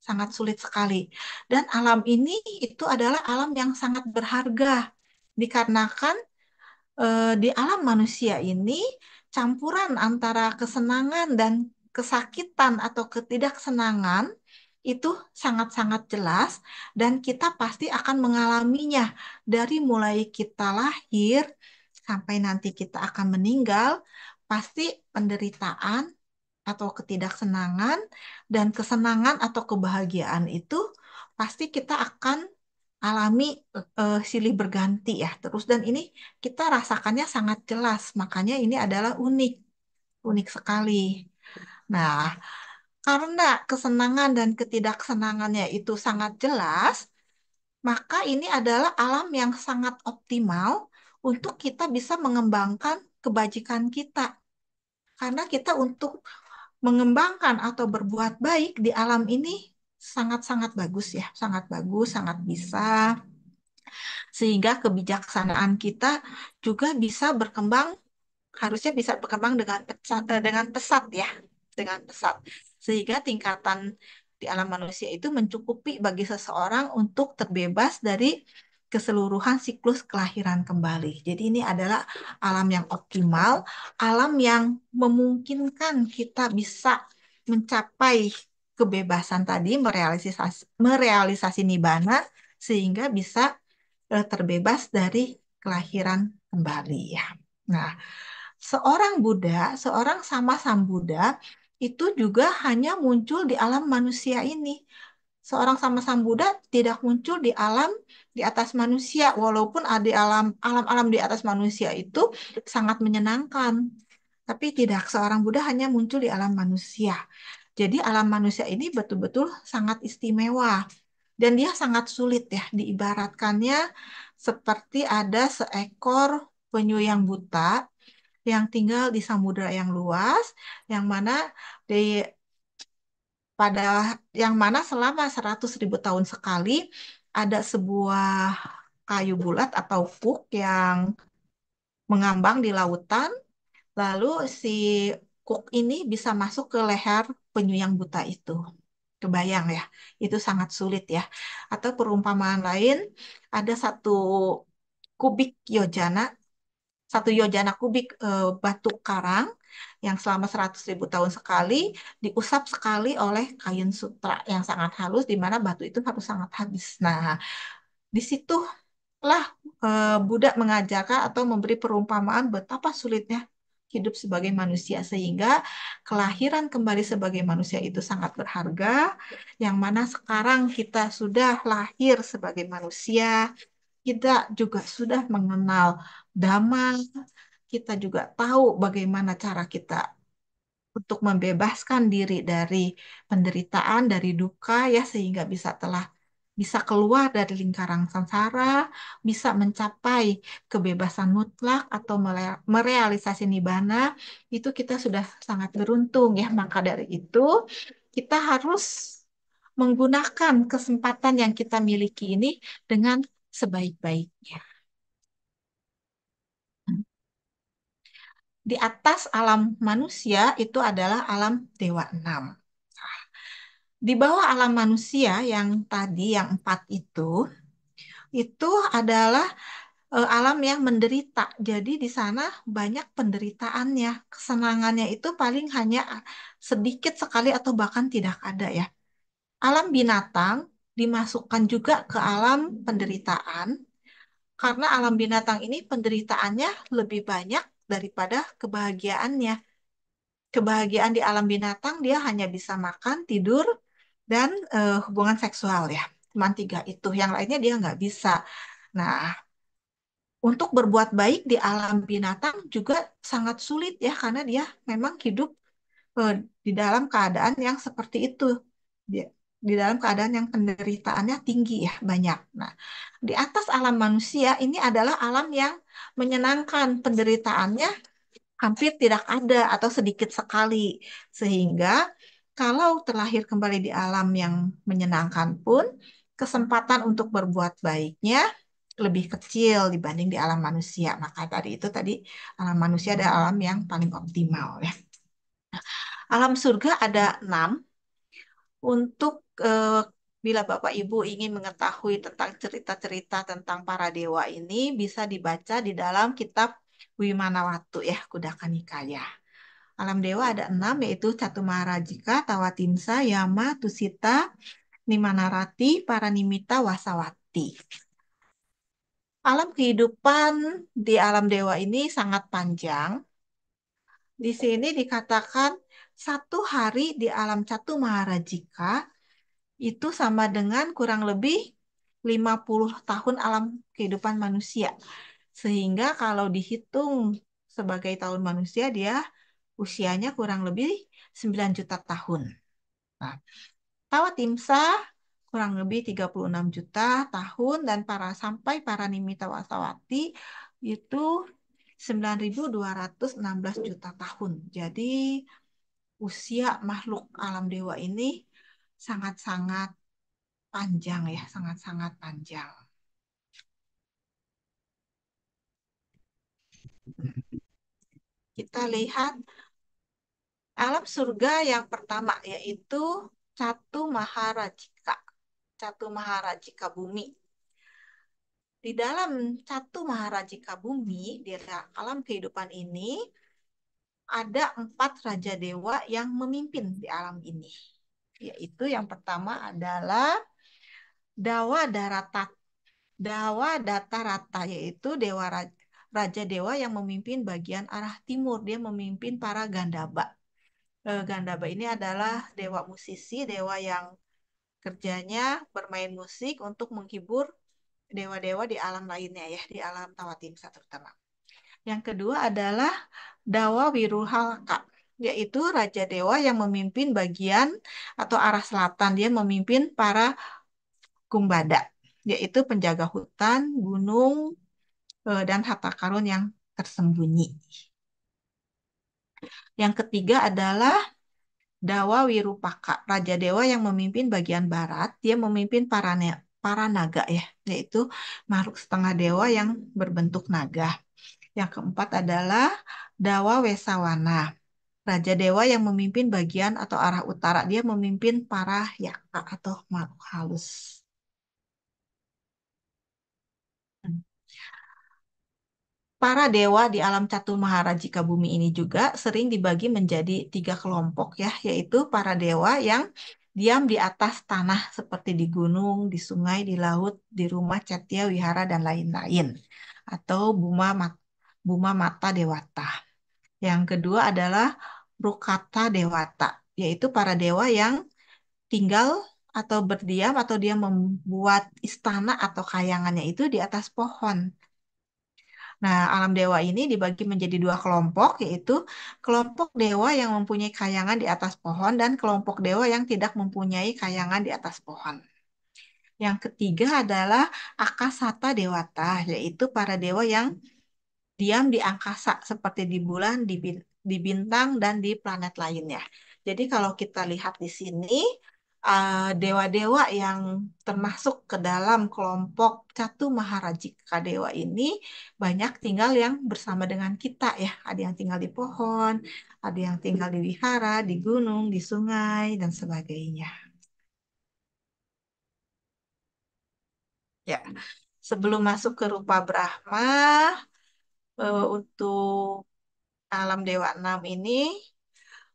sangat sulit sekali. Dan alam ini itu adalah alam yang sangat berharga dikarenakan di alam manusia ini campuran antara kesenangan dan kesakitan atau ketidaksenangan itu sangat-sangat jelas dan kita pasti akan mengalaminya dari mulai kita lahir sampai nanti kita akan meninggal, pasti penderitaan atau ketidaksenangan dan kesenangan atau kebahagiaan itu pasti kita akan alami silih berganti ya terus, dan ini kita rasakannya sangat jelas, makanya ini adalah unik, unik sekali. Nah, karena kesenangan dan ketidaksenangannya itu sangat jelas, maka ini adalah alam yang sangat optimal untuk kita bisa mengembangkan kebajikan kita. Karena kita untuk mengembangkan atau berbuat baik di alam ini sangat-sangat bagus ya, sangat bagus, sangat bisa, sehingga kebijaksanaan kita juga bisa berkembang, harusnya bisa berkembang dengan pesat ya, dengan pesat, sehingga tingkatan di alam manusia itu mencukupi bagi seseorang untuk terbebas dari keseluruhan siklus kelahiran kembali. Jadi ini adalah alam yang optimal, alam yang memungkinkan kita bisa mencapai kebebasan tadi, merealisasi nibbana, sehingga bisa terbebas dari kelahiran kembali ya. Nah, seorang Buddha, seorang sama Sambuddha itu juga hanya muncul di alam manusia ini. seorang sama sang Buddha tidak muncul di alam di atas manusia, walaupun ada alam-alam di atas manusia itu sangat menyenangkan. Tapi tidak, seorang Buddha hanya muncul di alam manusia. Jadi alam manusia ini betul-betul sangat istimewa dan dia sangat sulit ya, diibaratkannya seperti ada seekor penyu yang buta yang tinggal di samudera yang luas, yang mana di pada yang mana selama 100.000 tahun sekali ada sebuah kayu bulat atau puk yang mengambang di lautan. Lalu si kuk ini bisa masuk ke leher penyu yang buta itu. Kebayang ya, itu sangat sulit ya. Atau perumpamaan lain, ada kubik yojana, satu yojana kubik batu karang yang selama 100.000 tahun sekali diusap sekali oleh kain sutra yang sangat halus, di mana batu itu harus sangat habis. Nah, disitulah Buddha mengajarkan atau memberi perumpamaan betapa sulitnya hidup sebagai manusia sehingga kelahiran kembali sebagai manusia itu sangat berharga, yang mana sekarang kita sudah lahir sebagai manusia, kita juga sudah mengenal Dhamma, kita juga tahu bagaimana cara kita untuk membebaskan diri dari penderitaan, dari duka ya sehingga bisa keluar dari lingkaran samsara, bisa mencapai kebebasan mutlak atau merealisasi nibbana, itu kita sudah sangat beruntung ya. Maka dari itu, kita harus menggunakan kesempatan yang kita miliki ini dengan sebaik-baiknya. Di atas alam manusia itu adalah alam dewa enam. Di bawah alam manusia yang tadi, yang empat itu adalah alam yang menderita. Jadi di sana banyak penderitaannya. Kesenangannya itu paling hanya sedikit sekali atau bahkan tidak ada ya. Alam binatang dimasukkan juga ke alam penderitaan karena alam binatang ini penderitaannya lebih banyak daripada kebahagiaannya. Kebahagiaan di alam binatang dia hanya bisa makan, tidur, dan hubungan seksual ya. Cuma tiga itu. Yang lainnya dia nggak bisa. Nah, untuk berbuat baik di alam binatang juga sangat sulit ya karena dia memang hidup eh, di dalam keadaan yang seperti itu. Dia, di dalam keadaan yang penderitaannya tinggi ya banyak. Nah, di atas alam manusia ini adalah alam yang menyenangkan, penderitaannya hampir tidak ada atau sedikit sekali. Sehingga kalau terlahir kembali di alam yang menyenangkan pun, kesempatan untuk berbuat baiknya lebih kecil dibanding di alam manusia. Maka tadi alam manusia adalah alam yang paling optimal ya. Alam surga ada 6 untuk bila Bapak Ibu ingin mengetahui tentang cerita-cerita tentang para dewa ini bisa dibaca di dalam kitab Wimanawatu ya, Kudaka Nikaya. Alam dewa ada 6 yaitu Catumarajika, Tawatimsa, Yama, Tusita, Nimanarati, Paranimita, Wasawati. Alam kehidupan di alam dewa ini sangat panjang. Di sini dikatakan satu hari di alam Catu Maharajika itu sama dengan kurang lebih 50 tahun alam kehidupan manusia. Sehingga kalau dihitung sebagai tahun manusia, dia usianya kurang lebih 9 juta tahun. Nah, Tawa Timsah kurang lebih 36 juta tahun dan sampai para Nimita Wasawati itu 9.216 juta tahun. Jadi usia makhluk alam dewa ini sangat-sangat panjang ya, sangat-sangat panjang. Kita lihat alam surga yang pertama yaitu Catu Maharajika. Catu Maharajika Bumi. Di dalam Catu Maharajika Bumi, di alam kehidupan ini, ada 4 raja dewa yang memimpin di alam ini. Yaitu yang pertama adalah Dawa Darata, Dawa Datarata, yaitu Raja Dewa yang memimpin bagian arah timur. Dia memimpin para Gandaba. Gandaba ini adalah dewa musisi, dewa yang Kerjanya bermain musik untuk menghibur dewa-dewa di alam lainnya ya, di alam Tawatimsa terutama. Yang kedua adalah Dawa Wiruhalka, yaitu Raja Dewa yang memimpin bagian atau arah selatan. Dia memimpin para Kumbada, yaitu penjaga hutan, gunung, dan harta karun yang tersembunyi. Yang ketiga adalah Dawa Wirupaka, Raja Dewa yang memimpin bagian barat. Dia memimpin para naga ya, yaitu makhluk setengah dewa yang berbentuk naga. Yang keempat adalah Dawa Wesawana, Raja Dewa yang memimpin bagian atau arah utara. Dia memimpin para yaka atau makhluk halus. Para dewa di alam catur Maharajika bumi ini juga sering dibagi menjadi tiga kelompok ya, yaitu para dewa yang diam di atas tanah seperti di gunung, di sungai, di laut, di rumah Cetya Wihara dan lain-lain. Atau Buma Mata Dewata. Yang kedua adalah Rukata Dewata, yaitu para dewa yang tinggal atau berdiam atau dia membuat istana atau kayangannya itu di atas pohon. Nah, alam dewa ini dibagi menjadi dua kelompok, yaitu kelompok dewa yang mempunyai kayangan di atas pohon dan kelompok dewa yang tidak mempunyai kayangan di atas pohon. Yang ketiga adalah Akasata Dewata, yaitu para dewa yang diam di angkasa seperti di bulan, di bintang, dan di planet lainnya. Jadi kalau kita lihat di sini, dewa-dewa yang termasuk ke dalam kelompok Catu Maharajika Dewa ini banyak tinggal yang bersama dengan kita ya. Ada yang tinggal di pohon, ada yang tinggal di wihara, di gunung, di sungai, dan sebagainya. Ya, sebelum masuk ke rupa Brahma, untuk alam dewa 6 ini,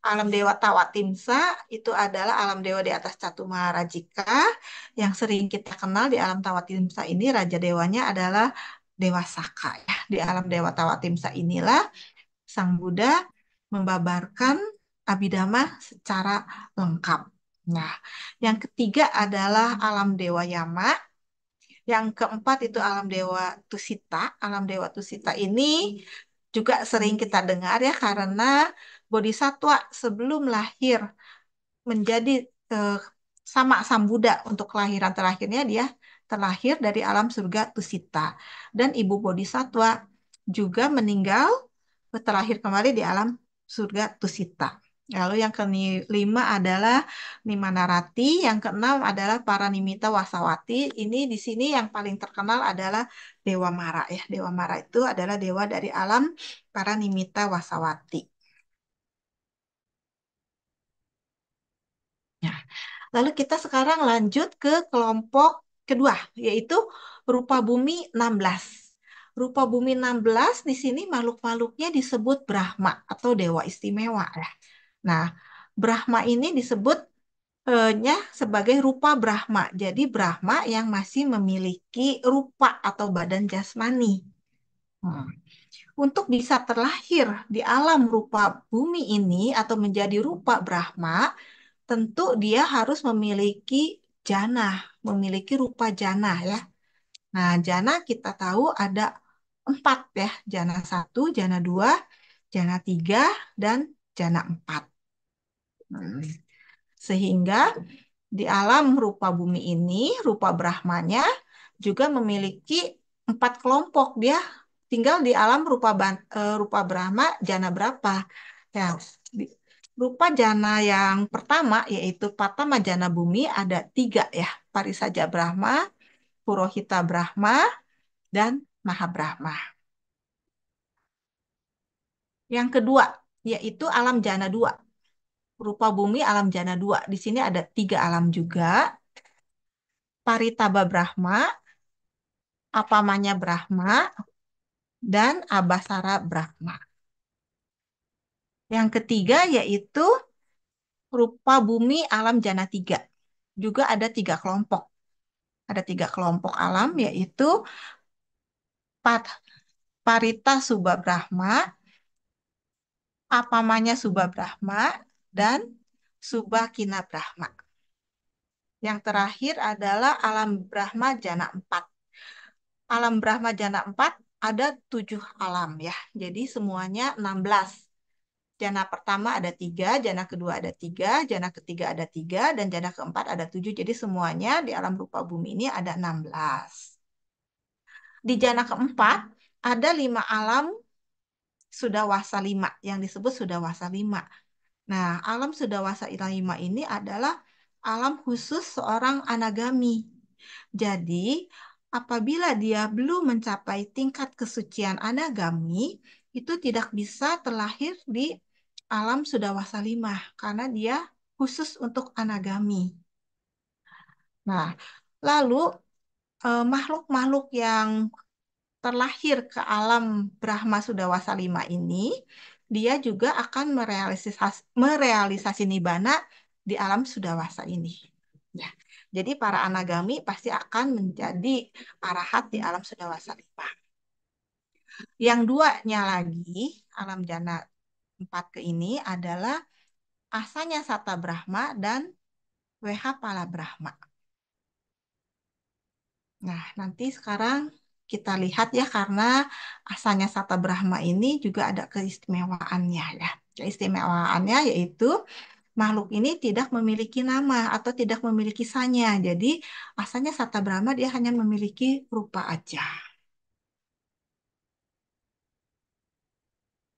alam dewa Tawatimsa itu adalah alam dewa di atas Catu Maharajika yang sering kita kenal di alam Tawatimsa ini raja dewanya adalah Dewa Saka ya. Di alam dewa Tawatimsa inilah Sang Buddha membabarkan Abhidhamma secara lengkap. Nah, yang ketiga adalah alam dewa Yama. Yang keempat itu alam dewa Tusita. Alam dewa Tusita ini juga sering kita dengar ya karena bodhisatwa sebelum lahir menjadi eh, sama Sang Buddha untuk kelahiran terakhirnya dia terlahir dari alam surga Tusita dan ibu bodhisatwa juga meninggal terlahir kembali di alam surga Tusita. Lalu yang kelima adalah Nimanarati, yang keenam adalah para Nimita Wasawati. Ini di sini yang paling terkenal adalah Dewa Mara ya. Dewa Mara itu adalah dewa dari alam para Nimita Wasawati. Nah, lalu kita sekarang lanjut ke kelompok kedua, yaitu rupa bumi 16. Rupa bumi 16 di sini makhluk-makhluknya disebut Brahma atau dewa istimewa ya. Nah, Brahma ini disebutnya sebagai rupa Brahma. Jadi Brahma yang masih memiliki rupa atau badan jasmani. Hmm. Untuk bisa terlahir di alam rupa bumi ini atau menjadi rupa Brahma, tentu dia harus memiliki jana, memiliki rupa jana ya. Nah, jana kita tahu ada 4 ya, jana satu, jana 2, jana 3, dan jana 4. Hmm. Sehingga di alam rupa bumi ini, rupa Brahmanya juga memiliki 4 kelompok. Dia tinggal di alam rupa Brahma jana berapa? Ya, di- rupa jana yang pertama yaitu Patama Jana Bumi ada 3 ya, Parisaja Brahma, Purohita Brahma, dan Mahabrahma. Yang kedua yaitu alam jana 2, rupa bumi alam jana 2. Di sini ada 3 alam juga, Paritaba Brahma, Apamanya Brahma, dan Abasara Brahma. Yang ketiga yaitu rupa bumi alam jana 3. Juga ada 3 kelompok. Ada 3 kelompok alam yaitu Parita Subha Brahma, Apamanya Subha Brahma, dan Subha Kina Brahma. Yang terakhir adalah alam Brahma Jana 4. Alam Brahma Jana 4 ada 7 alam ya. Jadi semuanya 16. Jana pertama ada 3, jana kedua ada 3, jana ketiga ada 3, dan jana keempat ada 7. Jadi semuanya di alam rupa bumi ini ada 16. Di jana keempat ada 5 alam sudah wasa 5 yang disebut sudah wasa 5. Nah, alam Sudawasa lima ini adalah alam khusus seorang anagami. Jadi, apabila dia belum mencapai tingkat kesucian anagami, itu tidak bisa terlahir di alam Sudawasa lima karena dia khusus untuk anagami. Nah, lalu makhluk-makhluk yang terlahir ke alam Brahma Sudawasa lima ini, dia juga akan merealisasi nibbana di alam Sudawasa ini. Ya. Jadi para anagami pasti akan menjadi arahat di alam Sudawasa lima. Yang duanya lagi, alam jana 4 ke ini adalah asanya Sata Brahma dan Weha Pala Brahma. Nah, nanti sekarang kita lihat ya karena asalnya Sata Brahma ini juga ada keistimewaannya ya. Keistimewaannya yaitu makhluk ini tidak memiliki nama atau tidak memiliki sanya. Jadi asalnya Sata Brahma dia hanya memiliki rupa aja.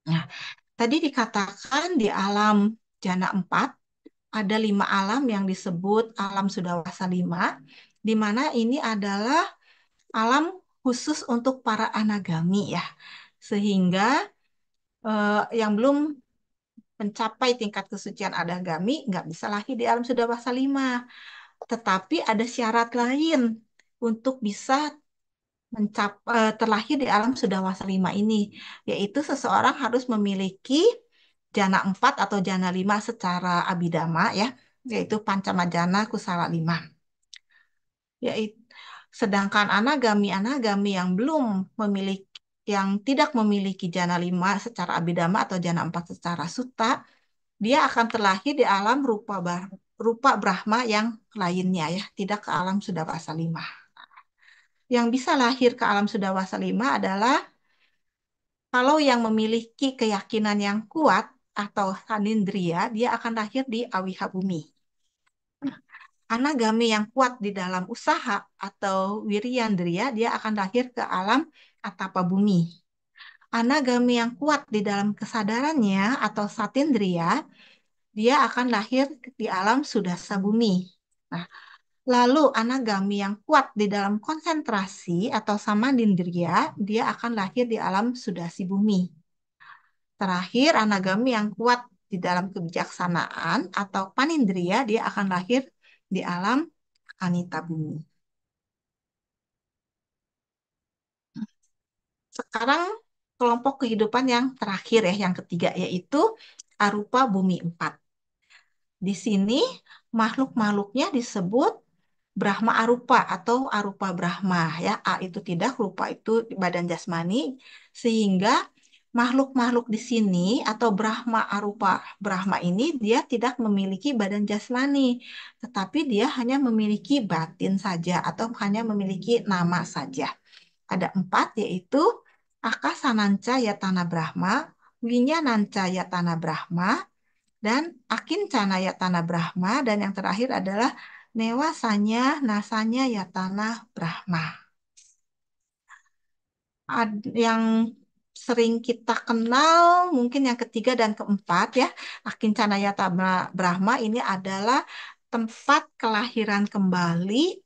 Nah, tadi dikatakan di alam jana 4 ada 5 alam yang disebut alam Sudawasa 5, di mana ini adalah alam khusus untuk para anagami ya. Sehingga yang belum mencapai tingkat kesucian anagami nggak bisa lahir di alam Sudawasa lima. Tetapi ada syarat lain untuk bisa terlahir di alam Sudawasa lima ini, yaitu seseorang harus memiliki jana 4 atau jana 5 secara abidama ya, yaitu Pancamajana Kusala 5. Yaitu, sedangkan anagami-anagami yang belum memiliki yang tidak memiliki jana 5 secara abidama atau jana 4 secara sutta, dia akan terlahir di alam rupa Brahma yang lainnya ya, tidak ke alam Sudawasa lima. Yang bisa lahir ke alam Sudawasa lima adalah kalau yang memiliki keyakinan yang kuat atau sanindria, dia akan lahir di awiha bumi. Anagami yang kuat di dalam usaha atau wiriandria, dia akan lahir ke alam atapa bumi. Anagami yang kuat di dalam kesadarannya atau satindria, dia akan lahir di alam sudasa bumi. Nah, lalu anagami yang kuat di dalam konsentrasi atau samadindriya, dia akan lahir di alam sudasi bumi. Terakhir, anagami yang kuat di dalam kebijaksanaan atau panindriya, dia akan lahir di alam anita bumi. Sekarang kelompok kehidupan yang terakhir ya, yang ketiga, yaitu arupa bumi 4. Di sini makhluk-makhluknya disebut Brahma arupa atau arupa Brahma ya. A itu tidak, rupa itu badan jasmani, sehingga makhluk-makhluk di sini atau Brahma arupa Brahma ini dia tidak memiliki badan jasmani, tetapi dia hanya memiliki batin saja atau hanya memiliki nama saja. Ada 4 yaitu Akasananca Yatana Brahma, Winyananca Yatana Brahma, dan Akincana Yatana Brahma, dan yang terakhir adalah Newasanya Nasanya Yatana Brahma. Yang sering kita kenal mungkin yang ketiga dan keempat ya, Akincana Yatana Brahma ini adalah tempat kelahiran kembali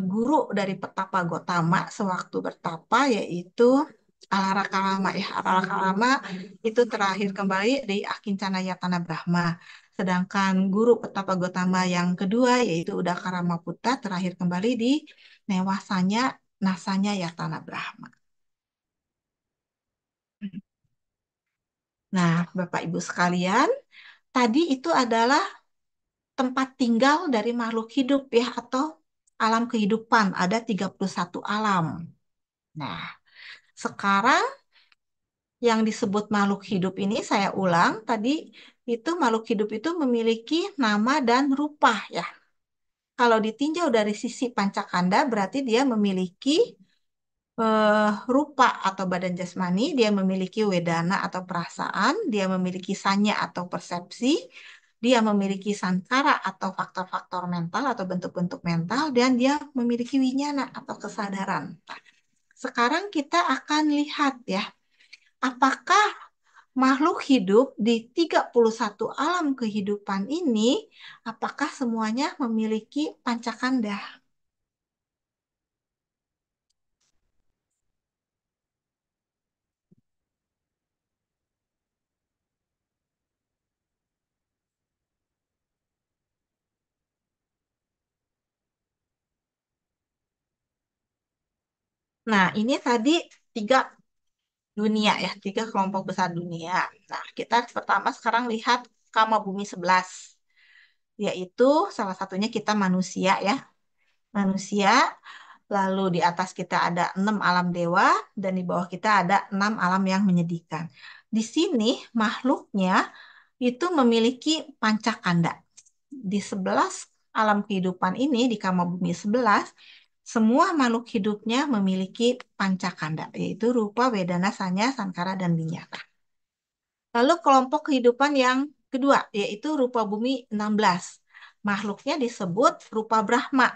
guru dari Petapa Gotama sewaktu bertapa, yaitu Alarakalama ya. Alarakalama itu terakhir kembali di Akincana Yatana Brahma. Sedangkan guru Petapa Gotama yang kedua yaitu Udakarama Putta terakhir kembali di Newasanya Nasanya Yatana Brahma. Nah, Bapak Ibu sekalian, tadi itu adalah tempat tinggal dari makhluk hidup ya atau alam kehidupan. Ada 31 alam. Nah, sekarang yang disebut makhluk hidup ini saya ulang tadi itu makhluk hidup itu memiliki nama dan rupa ya. kalau ditinjau dari sisi pancakanda berarti dia memiliki rupa atau badan jasmani, dia memiliki wedana atau perasaan, dia memiliki sanya atau persepsi, dia memiliki sankara atau faktor-faktor mental atau bentuk-bentuk mental, dan dia memiliki winyana atau kesadaran. Nah, sekarang kita akan lihat ya, apakah makhluk hidup di 31 alam kehidupan ini, apakah semuanya memiliki pancakanda? Nah, ini tadi tiga dunia ya, tiga kelompok besar dunia. Nah, kita pertama sekarang lihat Kama Bumi 11, yaitu salah satunya kita manusia ya. Manusia, lalu di atas kita ada 6 alam dewa, dan di bawah kita ada 6 alam yang menyedihkan. Di sini makhluknya itu memiliki pancakanda. Di 11 alam kehidupan ini, di Kama Bumi 11, semua makhluk hidupnya memiliki pancakanda, yaitu rupa, wedana, sanya, sankara, dan winyata. Lalu kelompok kehidupan yang kedua, yaitu rupa bumi 16. Makhluknya disebut rupa Brahma.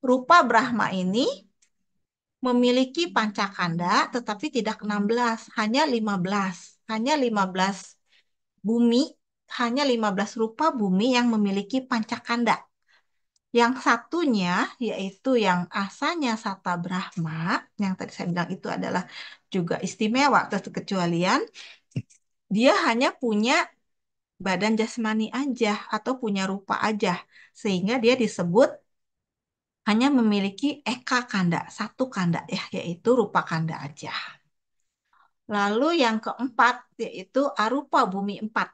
Rupa Brahma ini memiliki pancakanda, tetapi tidak 16, hanya 15. Hanya 15 bumi, hanya 15 rupa bumi yang memiliki pancakanda. Yang satunya, yaitu yang asalnya Sata Brahma, yang tadi saya bilang itu adalah juga istimewa atau kekecualian, dia hanya punya badan jasmani aja atau punya rupa aja, sehingga dia disebut hanya memiliki eka kanda, satu kanda ya, yaitu rupa kanda aja. Lalu yang keempat yaitu arupa bumi 4,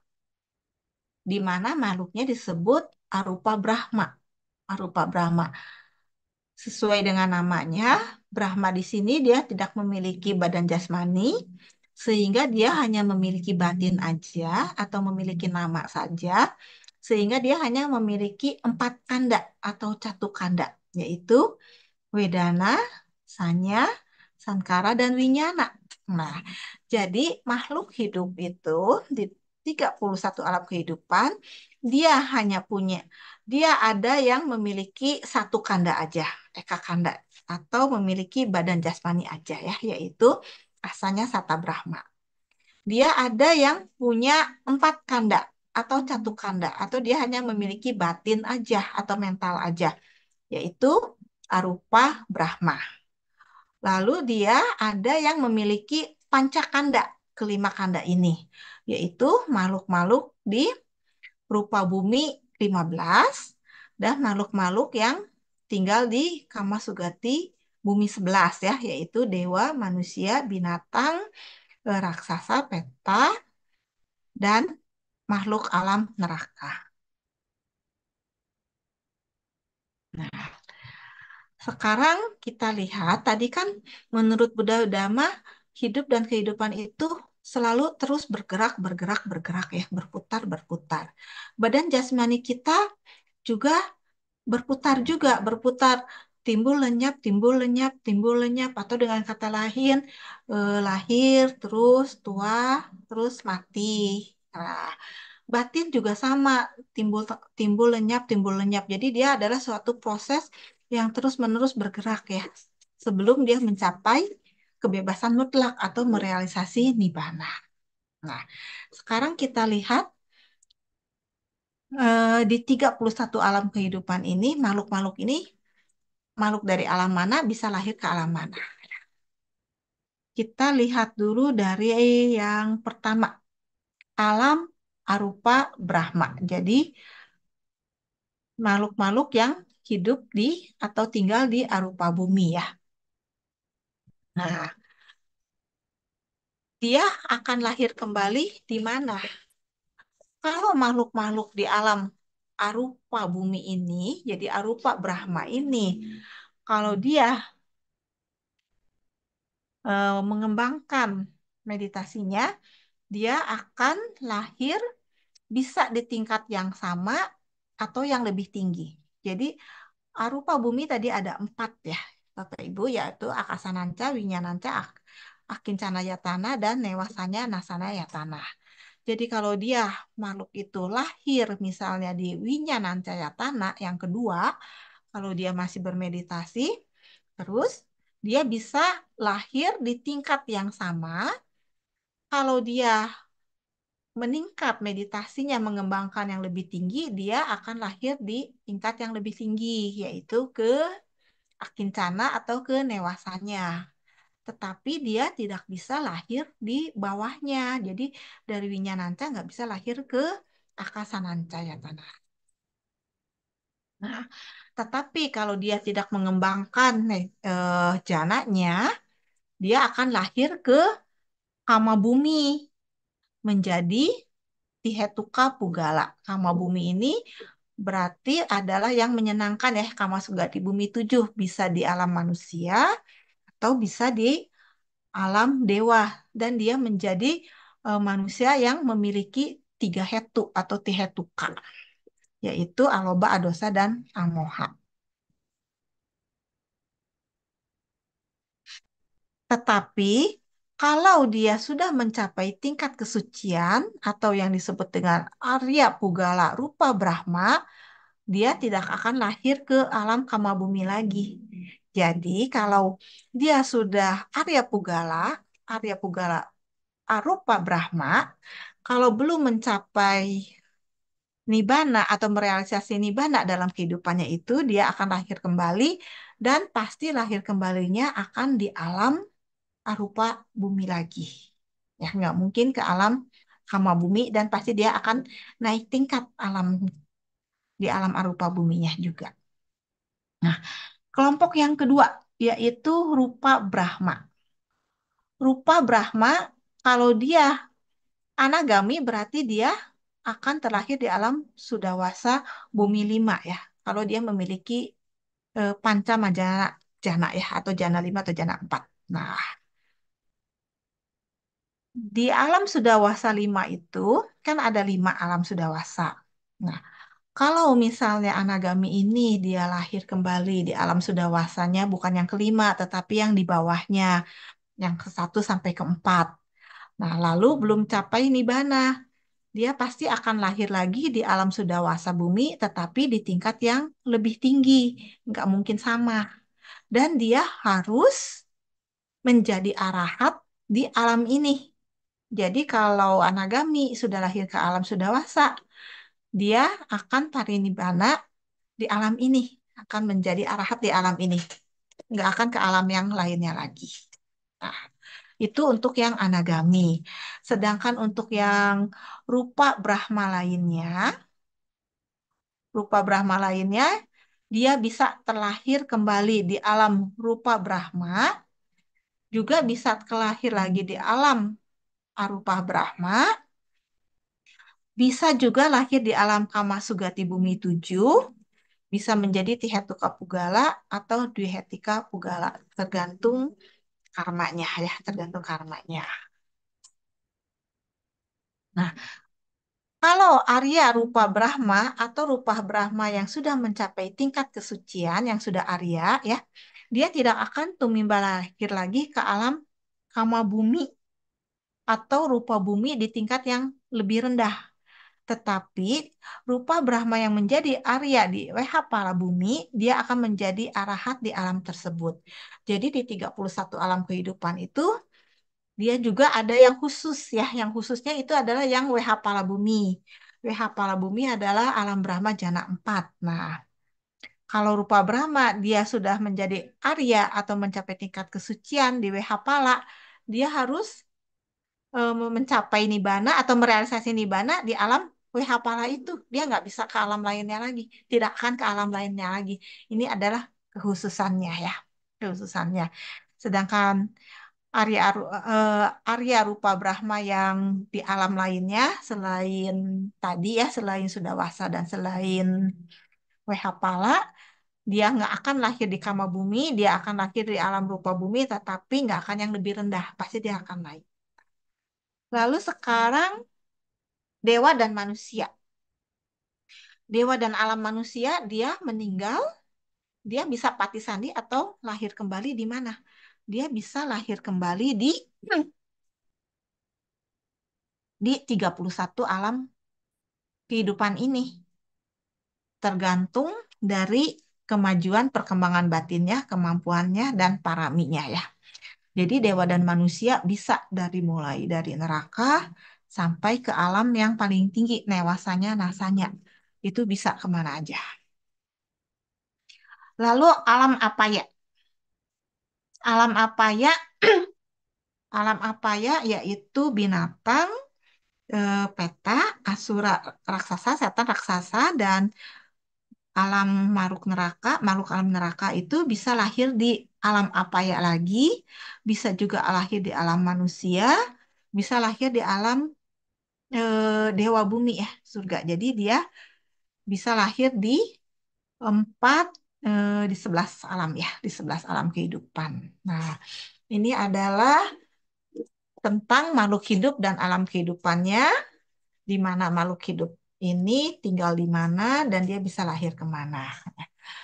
di mana makhluknya disebut arupa Brahma. Arupa Brahma. Sesuai dengan namanya, Brahma di sini dia tidak memiliki badan jasmani, sehingga dia hanya memiliki batin aja atau memiliki nama saja, sehingga dia hanya memiliki 4 kanda atau catu kanda, yaitu Wedana, Sanya, Sankara, dan Winyana. Nah, jadi makhluk hidup itu di 31 alam kehidupan, dia hanya punya, dia ada yang memiliki satu kanda aja, eka kanda, atau memiliki badan jasmani aja ya, yaitu asalnya Sata Brahma. Dia ada yang punya 4 kanda atau catu kanda, atau dia hanya memiliki batin aja atau mental aja, yaitu arupa Brahma. Lalu dia ada yang memiliki pancakanda, kelima kanda ini, yaitu makhluk-makhluk di rupa bumi 15 dan makhluk-makhluk yang tinggal di Kama Sugati bumi 11 ya, yaitu dewa, manusia, binatang, raksasa, peta, dan makhluk alam neraka. Nah, sekarang kita lihat, tadi kan menurut Buddha Dhamma, hidup dan kehidupan itu selalu terus bergerak, bergerak, bergerak ya, berputar, berputar. Badan jasmani kita juga berputar juga, berputar, timbul lenyap, timbul lenyap, timbul lenyap, atau dengan kata lain, lahir, terus tua, terus mati. Nah, batin juga sama, timbul timbul lenyap, timbul lenyap. Jadi dia adalah suatu proses yang terus-menerus bergerak ya, sebelum dia mencapai kebebasan mutlak atau merealisasi nibbana. Nah, sekarang kita lihat di 31 alam kehidupan ini, makhluk-makhluk ini, makhluk dari alam mana bisa lahir ke alam mana. Kita lihat dulu dari yang pertama, alam arupa Brahma. Jadi, makhluk-makhluk yang hidup di atau tinggal di arupa bumi ya. Nah, dia akan lahir kembali di mana? Kalau makhluk-makhluk di alam arupa bumi ini, jadi arupa Brahma ini, kalau dia mengembangkan meditasinya, dia akan lahir bisa di tingkat yang sama atau yang lebih tinggi. Jadi arupa bumi tadi ada empat ya, Bapak Ibu, yaitu akasananca, winyananca, akincana yatana, dan newasanya nasana yatana. Jadi kalau dia makhluk itu lahir misalnya di winyananca yatana yang kedua, kalau dia masih bermeditasi, terus dia bisa lahir di tingkat yang sama. Kalau dia meningkat meditasinya mengembangkan yang lebih tinggi, dia akan lahir di tingkat yang lebih tinggi, yaitu ke akincana atau ke newasanya. Tetapi dia tidak bisa lahir di bawahnya. Jadi dari winyananca nggak bisa lahir ke akasananca ya tanah. Nah, tetapi kalau dia tidak mengembangkan jananya, dia akan lahir ke kama bumi menjadi Tihetuka Pugala. Kama bumi ini berarti adalah yang menyenangkan ya, kama sugati bumi tujuh. Bisa di alam manusia atau bisa di alam dewa. Dan dia menjadi manusia yang memiliki tiga hetu atau tihetuka, yaitu aloba, adosa, dan amoha. Tetapi kalau dia sudah mencapai tingkat kesucian atau yang disebut dengan Arya Pugala Rupa Brahma, dia tidak akan lahir ke alam kama bumi lagi. Jadi kalau dia sudah Arya Pugala Arupa Brahma, kalau belum mencapai Nibbana atau merealisasi Nibbana dalam kehidupannya itu, dia akan lahir kembali dan pasti lahir kembalinya akan di alam arupa bumi lagi. Ya, nggak mungkin ke alam kama bumi dan pasti dia akan naik tingkat di alam arupa buminya juga. Nah, kelompok yang kedua yaitu rupa Brahma. Rupa Brahma kalau dia anagami berarti dia akan terlahir di alam Sudawasa bumi lima ya. Kalau dia memiliki panca majana jana ya atau jana lima atau jana empat. Nah, di alam Sudawasa lima itu kan ada lima alam Sudawasa. Nah, kalau misalnya Anagami ini dia lahir kembali di alam Sudawasanya bukan yang kelima, tetapi yang di bawahnya, yang ke satu sampai keempat. Nah, lalu belum capai Nibbana. Dia pasti akan lahir lagi di alam Sudawasa bumi, tetapi di tingkat yang lebih tinggi. Nggak mungkin sama. Dan dia harus menjadi arahat di alam ini. Jadi kalau Anagami sudah lahir ke alam Sudawasa, dia akan parinibbana di alam ini, akan menjadi arahat di alam ini, nggak akan ke alam yang lainnya lagi. Nah, itu untuk yang anagami. Sedangkan untuk yang rupa Brahma lainnya, dia bisa terlahir kembali di alam rupa Brahma, juga bisa terlahir lagi di alam arupa Brahma, bisa juga lahir di alam Kama Sugati Bumi 7, bisa menjadi Tihetuka Pugala atau Dwihetika Pugala, tergantung karmanya ya, tergantung karmanya. Nah, kalau Arya Rupa Brahma atau Rupa Brahma yang sudah mencapai tingkat kesucian, yang sudah Arya ya, dia tidak akan tumimba lahir lagi ke alam kama bumi atau rupa bumi di tingkat yang lebih rendah. Tetapi rupa Brahma yang menjadi Arya di WH para bumi, dia akan menjadi arahat di alam tersebut. Jadi di 31 alam kehidupan itu, dia juga ada yang khusus ya. Yang khususnya itu adalah yang WH para bumi. WH para bumi adalah alam Brahma jana 4. Nah, kalau rupa Brahma dia sudah menjadi Arya atau mencapai tingkat kesucian di WH Pala, dia harus mencapai nibbana atau merealisasi nibbana di alam WH Pala itu. Dia nggak bisa ke alam lainnya lagi. Tidak akan ke alam lainnya lagi. Ini adalah kekhususannya ya. Kekhususannya. Sedangkan Arya, Arya Rupa Brahma yang di alam lainnya selain tadi ya, selain Sudawasa dan selain Wehapala, dia nggak akan lahir di kama bumi, dia akan lahir di alam rupa bumi, tetapi nggak akan yang lebih rendah, pasti dia akan naik. Lalu sekarang dewa dan manusia. dewa dan alam manusia, dia meninggal, dia bisa pati sandi atau lahir kembali di mana? Dia bisa lahir kembali di 31 alam kehidupan ini. Tergantung dari kemajuan perkembangan batinnya, kemampuannya, dan paraminya ya. Jadi dewa dan manusia bisa mulai dari neraka sampai ke alam yang paling tinggi, newasanya, nasanya. Itu bisa kemana aja. Lalu alam apa ya? Alam apa ya? Alam apa ya? Yaitu binatang, peta, asura raksasa, setan raksasa, dan alam makhluk alam neraka itu bisa lahir di alam apa ya lagi, bisa juga lahir di alam manusia, bisa lahir di alam dewa bumi ya, surga. Jadi dia bisa lahir di empat di 11 alam ya, di 11 alam kehidupan. Nah, ini adalah tentang makhluk hidup dan alam kehidupannya, di mana makhluk hidup ini tinggal di mana dan dia bisa lahir kemana.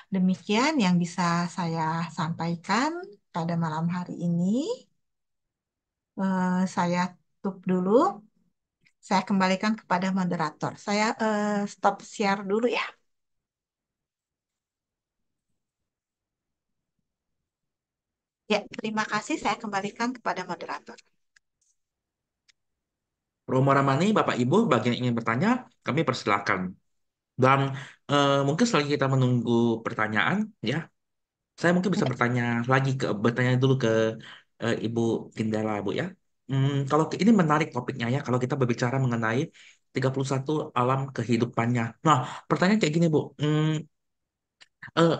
Demikian yang bisa saya sampaikan pada malam hari ini. Saya tutup dulu. Saya kembalikan kepada moderator. Saya stop share dulu ya. Ya, terima kasih. Saya kembalikan kepada moderator. Romo Ramani, Bapak Ibu, bagi yang ingin bertanya, kami persilakan. Dan mungkin selagi kita menunggu pertanyaan, ya, saya mungkin bisa bertanya dulu ke Ibu Kindela, Bu ya. Kalau ini menarik topiknya ya, kalau kita berbicara mengenai 31 alam kehidupannya. Nah, pertanyaan kayak gini, Bu.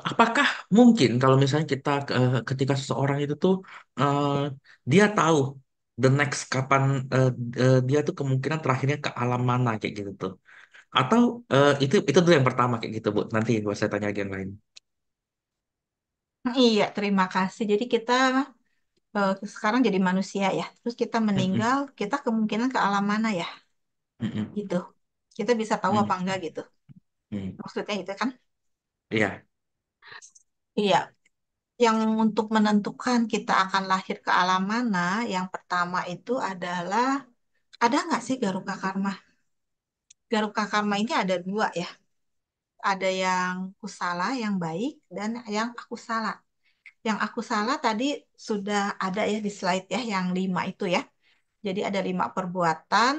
Apakah mungkin kalau misalnya ketika seseorang itu tuh eh, dia tahu the next kapan dia tuh kemungkinan terakhirnya ke alam mana kayak gitu tuh? Atau itu dulu yang pertama kayak gitu, Bu. Nanti buat saya tanya lagi yang lain. Iya, terima kasih. Jadi kita sekarang jadi manusia ya. Terus kita Mm-mm, meninggal, kita kemungkinan ke alam mana ya? mm-mm, Gitu. Kita bisa tahu apa mm, enggak gitu. mm. Maksudnya itu kan? Iya, Iya. Yang untuk menentukan kita akan lahir ke alam mana, yang pertama itu adalah, ada nggak sih Garuka Karma? Garuka Karma ini ada dua ya. Ada yang kusala, yang baik, dan yang aku salah. Yang aku salah tadi sudah ada ya di slide ya, yang 5 itu ya. Jadi ada 5 perbuatan,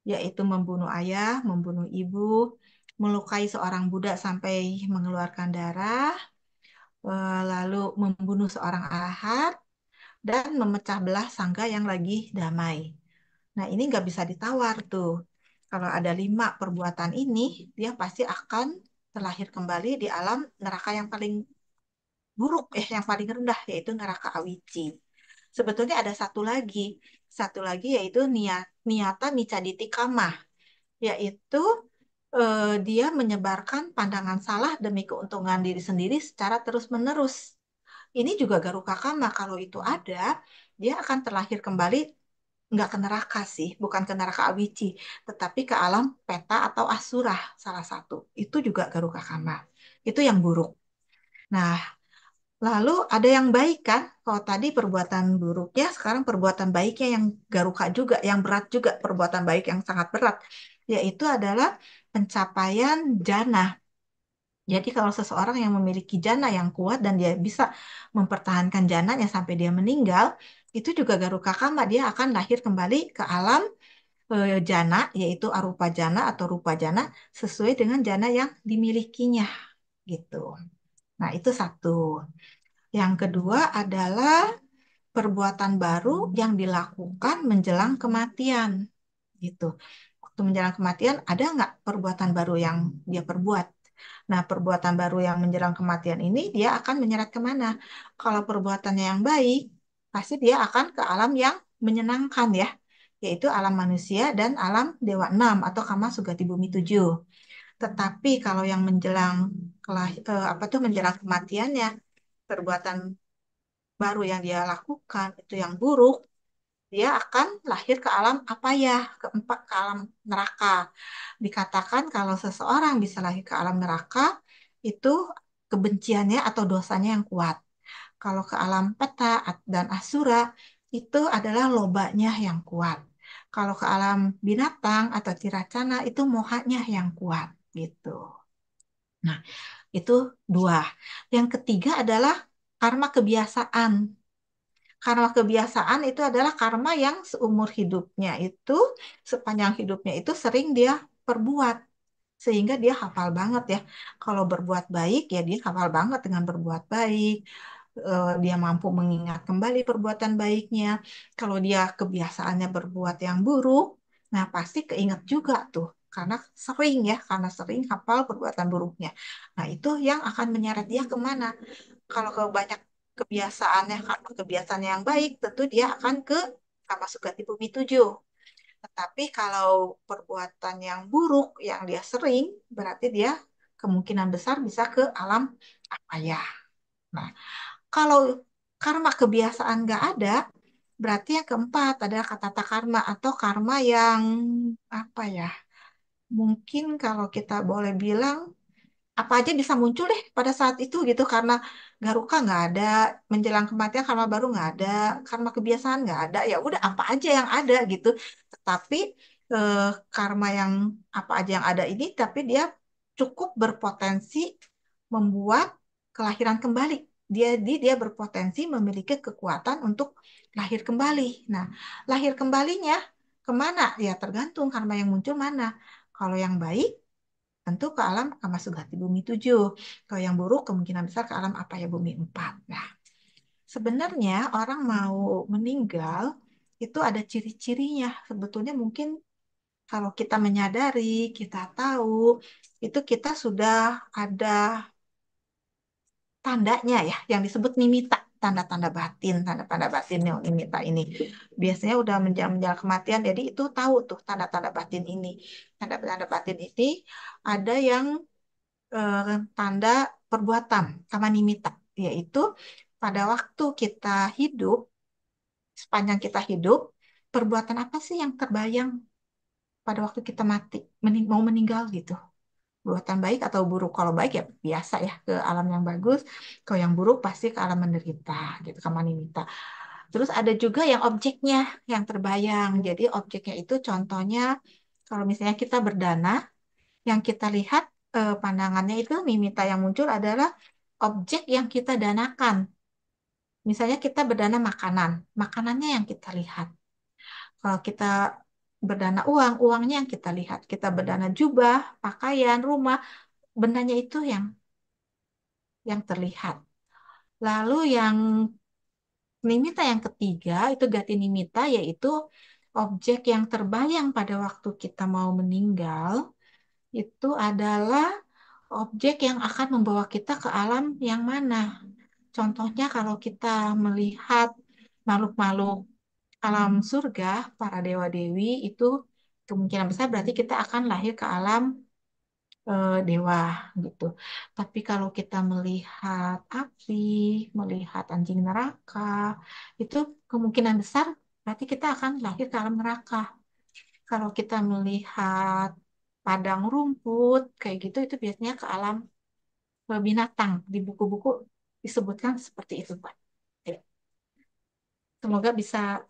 yaitu membunuh ayah, membunuh ibu, melukai seorang budak sampai mengeluarkan darah, lalu membunuh seorang ahad, dan memecah belah sangga yang lagi damai. Nah, ini nggak bisa ditawar tuh. Kalau ada 5 perbuatan ini, dia pasti akan terlahir kembali di alam neraka yang paling buruk, yang paling rendah, yaitu neraka Awici. Sebetulnya ada satu lagi yaitu niata micaditi kama, yaitu dia menyebarkan pandangan salah demi keuntungan diri sendiri secara terus-menerus. Ini juga Garuka Kama, kalau itu ada, dia akan terlahir kembali nggak ke neraka sih, bukan ke neraka Awici, tetapi ke alam peta atau asura salah satu. Itu juga Garuka Kama. Itu yang buruk. Nah, lalu ada yang baik kan? Kalau tadi perbuatan buruknya, sekarang perbuatan baiknya yang Garuka juga, yang berat juga, perbuatan baik yang sangat berat, yaitu adalah pencapaian jana. Jadi kalau seseorang yang memiliki jana yang kuat dan dia bisa mempertahankan jananya sampai dia meninggal, itu juga Garuka Kama, dia akan lahir kembali ke alam jana, yaitu arupa jana atau rupa jana, sesuai dengan jana yang dimilikinya, gitu. Nah, itu satu. Yang kedua adalah perbuatan baru yang dilakukan menjelang kematian, gitu. Waktu menjelang kematian, ada nggak perbuatan baru yang dia perbuat? Nah, perbuatan baru yang menjelang kematian ini, dia akan menyeret kemana? Kalau perbuatannya yang baik, pasti dia akan ke alam yang menyenangkan ya, yaitu alam manusia dan alam Dewa Enam atau Kama Sugati Bumi Tujuh. Tetapi kalau yang apa tuh menjelang kematiannya, perbuatan baru yang dia lakukan itu yang buruk, dia akan lahir ke alam apa ya, keempat ke alam neraka. Dikatakan kalau seseorang bisa lahir ke alam neraka itu kebenciannya atau dosanya yang kuat. Kalau ke alam peta dan asura itu adalah lobanya yang kuat. Kalau ke alam binatang atau tiracana itu mohanya yang kuat gitu. Nah, itu dua. Yang ketiga adalah karma kebiasaan. Karma kebiasaan itu adalah karma yang seumur hidupnya itu, sepanjang hidupnya itu sering dia perbuat. Sehingga dia hafal banget ya. Kalau berbuat baik, ya dia hafal banget dengan berbuat baik. Dia mampu mengingat kembali perbuatan baiknya. Kalau dia kebiasaannya berbuat yang buruk, nah pasti keinget juga tuh. Karena sering ya, karena sering hafal perbuatan buruknya. Nah itu yang akan menyeret dia kemana? Kalau ke banyak kebiasaannya, kebiasaan yang baik, tentu dia akan ke Kamasukati Bumi 7. Tetapi kalau perbuatan yang buruk yang dia sering, berarti dia kemungkinan besar bisa ke alam apa ya. Nah, kalau karma kebiasaan nggak ada, berarti yang keempat adalah kata karma atau karma yang apa ya? Mungkin kalau kita boleh bilang apa aja bisa muncul deh pada saat itu gitu karena garuka nggak ada, menjelang kematian karma baru nggak ada, karma kebiasaan nggak ada, ya udah apa aja yang ada gitu. Tetapi eh, karma yang apa aja yang ada ini tapi dia cukup berpotensi membuat kelahiran kembali. Dia berpotensi memiliki kekuatan untuk lahir kembali. Nah, lahir kembalinya kemana? Ya tergantung karma yang muncul mana. Kalau yang baik tentu ke alam Kamasugati Bumi 7. Kalau yang buruk kemungkinan besar ke alam apa ya Bumi 4. Nah, sebenarnya orang mau meninggal itu ada ciri-cirinya. Sebetulnya mungkin kalau kita menyadari, kita tahu, itu kita sudah ada tandanya ya, yang disebut nimita, tanda-tanda batin, tanda-tanda batin yang nimita ini. Biasanya udah menjelang kematian, jadi itu tahu tuh tanda-tanda batin ini. Tanda-tanda batin ini ada yang tanda perbuatan kama nimita, yaitu pada waktu kita hidup, sepanjang kita hidup, perbuatan apa sih yang terbayang pada waktu kita mati, mau meninggal gitu. Perbuatan baik atau buruk. Kalau baik ya biasa ya ke alam yang bagus, kalau yang buruk pasti ke alam menderita gitu, kama nimita. Terus ada juga yang objeknya yang terbayang. Jadi objeknya itu contohnya kalau misalnya kita berdana, yang kita lihat pandangannya itu mimita yang muncul adalah objek yang kita danakan. Misalnya kita berdana makanan, makanannya yang kita lihat. Kalau kita berdana uang, uangnya yang kita lihat. Kita berdana jubah, pakaian, rumah, bendanya itu yang terlihat. Lalu yang nimita yang ketiga itu gati nimita yaitu objek yang terbayang pada waktu kita mau meninggal itu adalah objek yang akan membawa kita ke alam yang mana. Contohnya kalau kita melihat makhluk-makhluk alam surga, para dewa-dewi itu kemungkinan besar berarti kita akan lahir ke alam dewa gitu. Tapi kalau kita melihat api, melihat anjing neraka, itu kemungkinan besar berarti kita akan lahir ke alam neraka. Kalau kita melihat padang rumput kayak gitu itu biasanya ke alam binatang. Di buku-buku disebutkan seperti itu, Pak. Ya, semoga bisa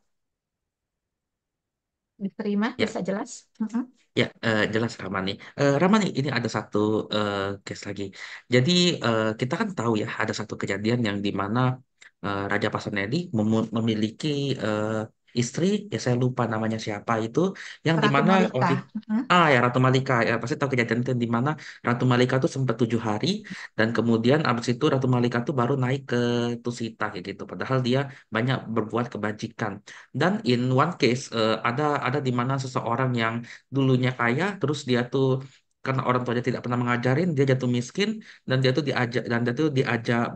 diterima, Ya, bisa jelas. Mhm. ya, jelas Ramani. Ramani, ini ada satu case lagi. Jadi kita kan tahu ya ada satu kejadian yang di mana Raja Pasenedi memiliki istri, ya saya lupa namanya siapa itu, yang di Ratu mana Malika. waktu Mhm. ya Ratu Malika, ya pasti tahu kejadian itu di mana Ratu Malika tuh sempat 7 hari dan kemudian abis itu Ratu Malika tuh baru naik ke Tusita kayak gitu. Padahal dia banyak berbuat kebajikan. Dan in one case ada di mana seseorang yang dulunya kaya, terus dia tuh karena orang tuanya tidak pernah mengajarin, dia jatuh miskin dan dia tuh diajak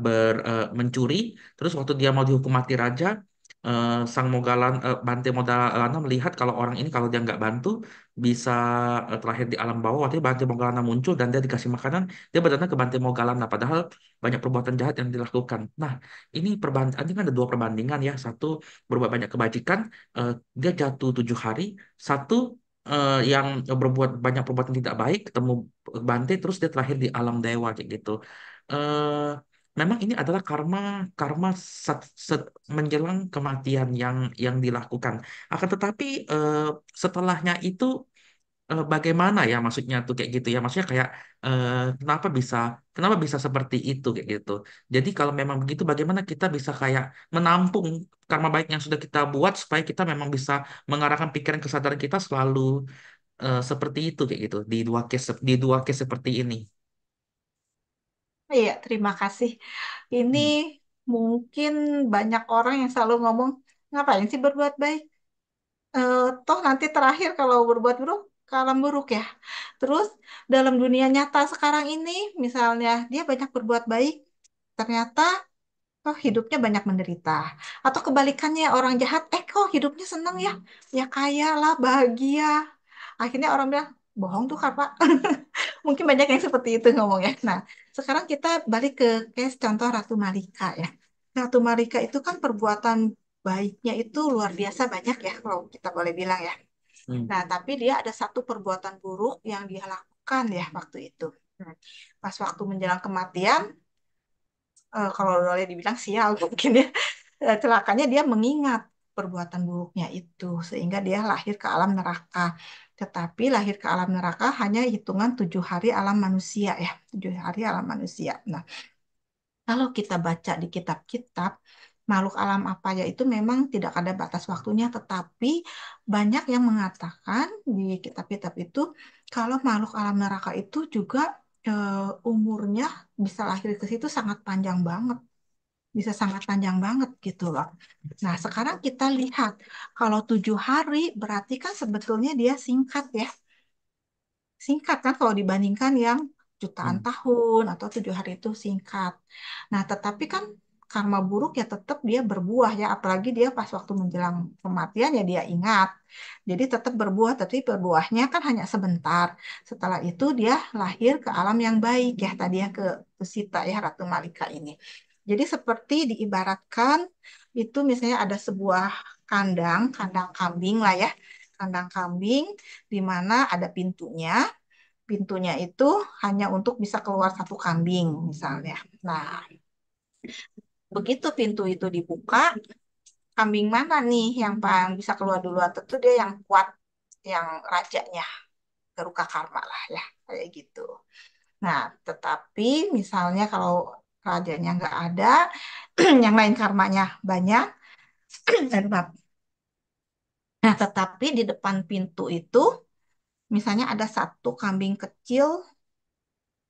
mencuri. Terus waktu dia mau dihukum mati raja, Sang Mogalan Bante Mogalana melihat kalau orang ini kalau dia nggak bantu bisa terlahir di alam bawah. Waktu itu Bante Mogalana muncul dan dia dikasih makanan, dia bertanya ke Bante Mogalana. Padahal banyak perbuatan jahat yang dilakukan. Nah, ini kan ada dua perbandingan ya. Satu berbuat banyak kebajikan, dia jatuh 7 hari. Satu yang berbuat banyak perbuatan tidak baik, ketemu Bante, terus dia terlahir di alam dewa kayak gitu. Eh, Memang ini adalah karma karma menjelang kematian yang dilakukan. Akan tetapi setelahnya itu bagaimana ya maksudnya tuh kayak gitu ya. Maksudnya kayak eh, kenapa bisa kenapa bisa seperti itu kayak gitu. Jadi kalau memang begitu bagaimana kita bisa kayak menampung karma baik yang sudah kita buat supaya kita memang bisa mengarahkan pikiran kesadaran kita selalu seperti itu kayak gitu di dua case seperti ini. Iya, terima kasih. Ini Hmm. mungkin banyak orang yang selalu ngomong, ngapain sih berbuat baik? Toh nanti terakhir kalau berbuat buruk, ke alam buruk ya. Terus dalam dunia nyata sekarang ini, misalnya dia banyak berbuat baik, ternyata kok hidupnya banyak menderita. Atau kebalikannya orang jahat, kok hidupnya senang ya, ya kaya lah, bahagia. Akhirnya orang bilang, bohong tuh Kak, Pak. Mungkin banyak yang seperti itu ngomongnya. Nah, sekarang kita balik ke case contoh Ratu Malika ya. Ratu Malika itu kan perbuatan baiknya itu luar biasa banyak ya, kalau kita boleh bilang ya. Hmm. Nah, tapi dia ada satu perbuatan buruk yang dia lakukan ya waktu itu. Hmm. Pas waktu menjelang kematian, kalau boleh dibilang sial mungkin ya, celakanya dia mengingat perbuatan buruknya itu sehingga dia lahir ke alam neraka. Tetapi lahir ke alam neraka hanya hitungan 7 hari alam manusia ya, 7 hari alam manusia. Nah, kalau kita baca di kitab-kitab, makhluk alam apa ya itu memang tidak ada batas waktunya, tetapi banyak yang mengatakan di kitab-kitab itu kalau makhluk alam neraka itu juga umurnya bisa lahir ke situ sangat panjang banget, bisa sangat panjang banget gitu loh. Nah, sekarang kita lihat kalau 7 hari berarti kan sebetulnya dia singkat ya. Singkat kan kalau dibandingkan yang jutaan Hmm. tahun atau 7 hari itu singkat. Nah, tetapi kan karma buruk ya tetap dia berbuah ya, apalagi dia pas waktu menjelang kematian ya dia ingat. Jadi tetap berbuah, tapi berbuahnya kan hanya sebentar. Setelah itu dia lahir ke alam yang baik ya, tadi ya ke Sita ya, Ratu Malika ini. Jadi seperti diibaratkan itu misalnya ada sebuah kandang, kandang kambing lah ya, kandang kambing di mana ada pintunya. Pintunya itu hanya untuk bisa keluar satu kambing misalnya. Nah, begitu pintu itu dibuka, kambing mana nih yang paling bisa keluar duluan? Tentu dia yang kuat, yang rajanya, Garuka Karma lah ya, kayak gitu. Nah, tetapi misalnya kalau rajanya nggak ada, yang lain karmanya banyak, dan nah, tetapi di depan pintu itu, misalnya ada satu kambing kecil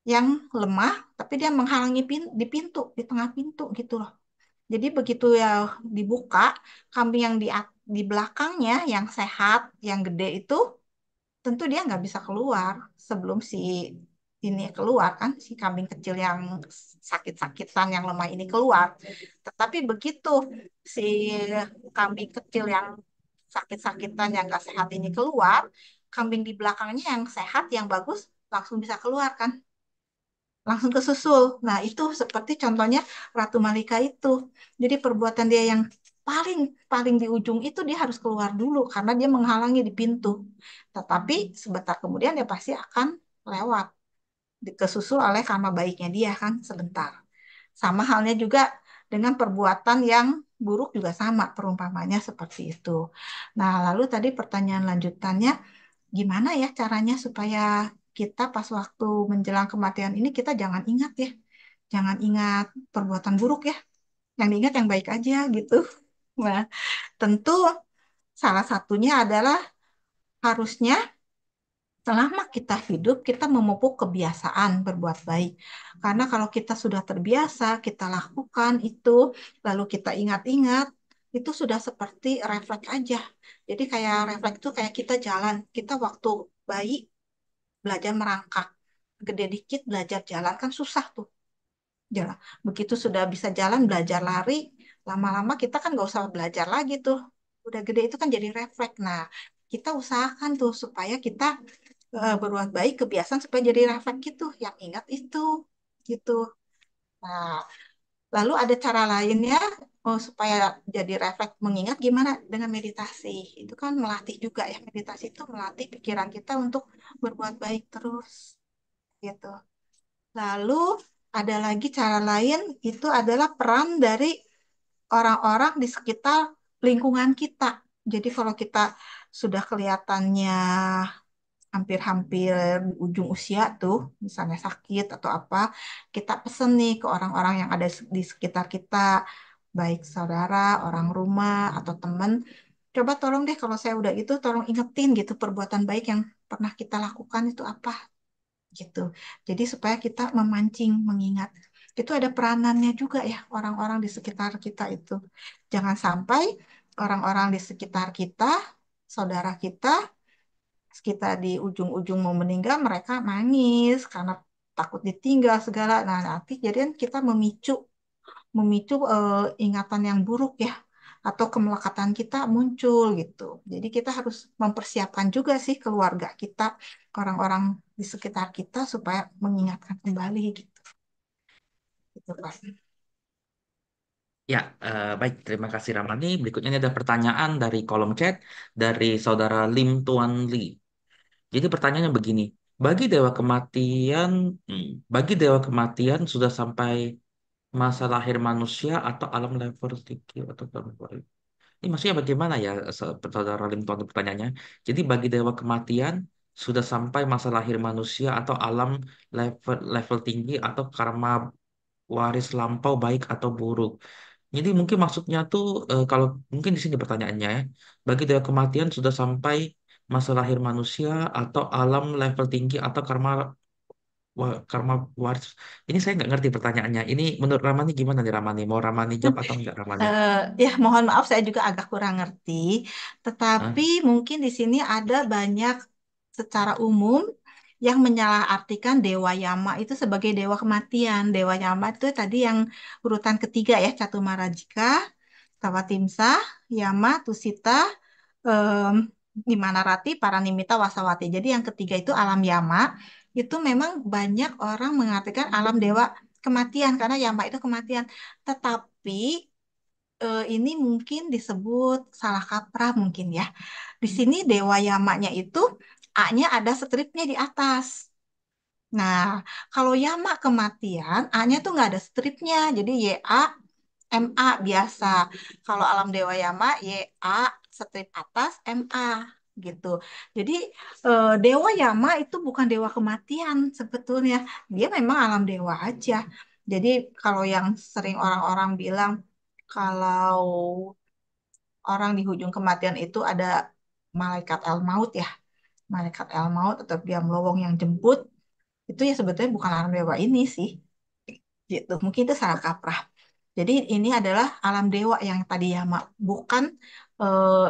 yang lemah, tapi dia menghalangi di pintu, di tengah pintu gitu loh. Jadi begitu ya dibuka, kambing yang di belakangnya yang sehat, yang gede itu, tentu dia nggak bisa keluar sebelum si ini keluar kan, si kambing kecil yang sakit-sakitan, yang lemah ini keluar. Tetapi begitu si kambing kecil yang sakit-sakitan, yang nggak sehat ini keluar, kambing di belakangnya yang sehat, yang bagus, langsung bisa keluar kan, langsung kesusul. Nah, itu seperti contohnya Ratu Malika itu. Jadi perbuatan dia yang paling paling di ujung itu dia harus keluar dulu karena dia menghalangi di pintu. Tetapi sebentar kemudian dia pasti akan lewat, kesusul oleh karma baiknya dia kan sebentar. Sama halnya juga dengan perbuatan yang buruk juga sama perumpamannya seperti itu. Nah, lalu tadi pertanyaan lanjutannya, gimana ya caranya supaya kita pas waktu menjelang kematian ini kita jangan ingat ya, jangan ingat perbuatan buruk ya, yang diingat yang baik aja gitu. Nah, tentu salah satunya adalah harusnya selama kita hidup kita memupuk kebiasaan berbuat baik. Karena kalau kita sudah terbiasa, kita lakukan itu, lalu kita ingat-ingat, itu sudah seperti refleks aja. Jadi kayak refleks itu kayak kita jalan, kita waktu bayi belajar merangkak. Gede dikit belajar jalan kan susah tuh jalan. Begitu sudah bisa jalan belajar lari, Lama-lama kita kan nggak usah belajar lagi tuh. Udah gede itu kan jadi refleks. Nah, kita usahakan tuh supaya kita berbuat baik kebiasaan supaya jadi refleks gitu. Yang ingat itu gitu. Nah, lalu ada cara lainnya supaya jadi refleks mengingat gimana dengan meditasi. Itu kan melatih juga ya. Meditasi itu melatih pikiran kita untuk berbuat baik terus gitu. Lalu ada lagi cara lain itu adalah peran dari orang-orang di sekitar lingkungan kita. Jadi kalau kita sudah kelihatannya hampir-hampir di ujung usia tuh, misalnya sakit atau apa, kita pesen nih ke orang-orang yang ada di sekitar kita, baik saudara, orang rumah, atau teman. Coba tolong deh kalau saya udah gitu, tolong ingetin gitu perbuatan baik yang pernah kita lakukan itu apa gitu. Jadi supaya kita memancing, mengingat. Itu ada peranannya juga ya orang-orang di sekitar kita itu. Jangan sampai orang-orang di sekitar kita, saudara kita, kita di ujung-ujung mau meninggal, mereka nangis karena takut ditinggal segala. Nah, nanti jadikan kita memicu memicu ingatan yang buruk ya atau kemelekatan kita muncul gitu. Jadi kita harus mempersiapkan juga sih keluarga kita, orang-orang di sekitar kita supaya mengingatkan kembali gitu. Gitu, Pak. Ya, baik. Terima kasih Ramani. Berikutnya ini ada pertanyaan dari kolom chat dari saudara Lim Tuan Lee. Jadi pertanyaannya begini, bagi dewa kematian, hmm, bagi dewa kematian sudah sampai masa lahir manusia atau alam level tinggi atau ini maksudnya bagaimana ya, saudara Lim Tuan Lee pertanyaannya? Jadi bagi dewa kematian sudah sampai masa lahir manusia atau alam level level tinggi atau karma waris lampau baik atau buruk. Jadi mungkin maksudnya tuh kalau mungkin di sini pertanyaannya ya, bagi dewa kematian sudah sampai masa lahir manusia atau alam level tinggi atau karma waris. Ini saya nggak ngerti pertanyaannya. Ini menurut Ramani gimana nih Ramani? Mau Ramani jawab atau enggak Ramani? Eh, ya, mohon maaf saya juga agak kurang ngerti, tetapi Hah? mungkin di sini ada banyak secara umum yang menyalahartikan Dewa Yama itu sebagai dewa kematian. Dewa Yama itu tadi yang urutan ketiga ya, Catumarajika, Tawatimsa, Yama, Tusita, em, Dimanarati, Paranimita, Wasawati. Jadi yang ketiga itu alam Yama. Itu memang banyak orang mengartikan alam dewa kematian karena Yama itu kematian. Tetapi ini mungkin disebut salah kaprah mungkin ya. Di sini Dewa Yamanya itu A-nya ada stripnya di atas. Nah, kalau Yama kematian, A-nya tuh nggak ada stripnya. Jadi YA, MA biasa. Kalau alam Dewa Yama, YA, strip atas, MA gitu. Jadi Dewa Yama itu bukan dewa kematian sebetulnya. Dia memang alam dewa aja. Jadi kalau yang sering orang-orang bilang kalau orang di ujung kematian itu ada malaikat El Maut ya, malaikat El Maut atau biang lowong yang jemput, itu ya sebetulnya bukan alam dewa ini sih, gitu. Mungkin itu salah kaprah. Jadi ini adalah alam dewa yang tadi ya, bukan eh,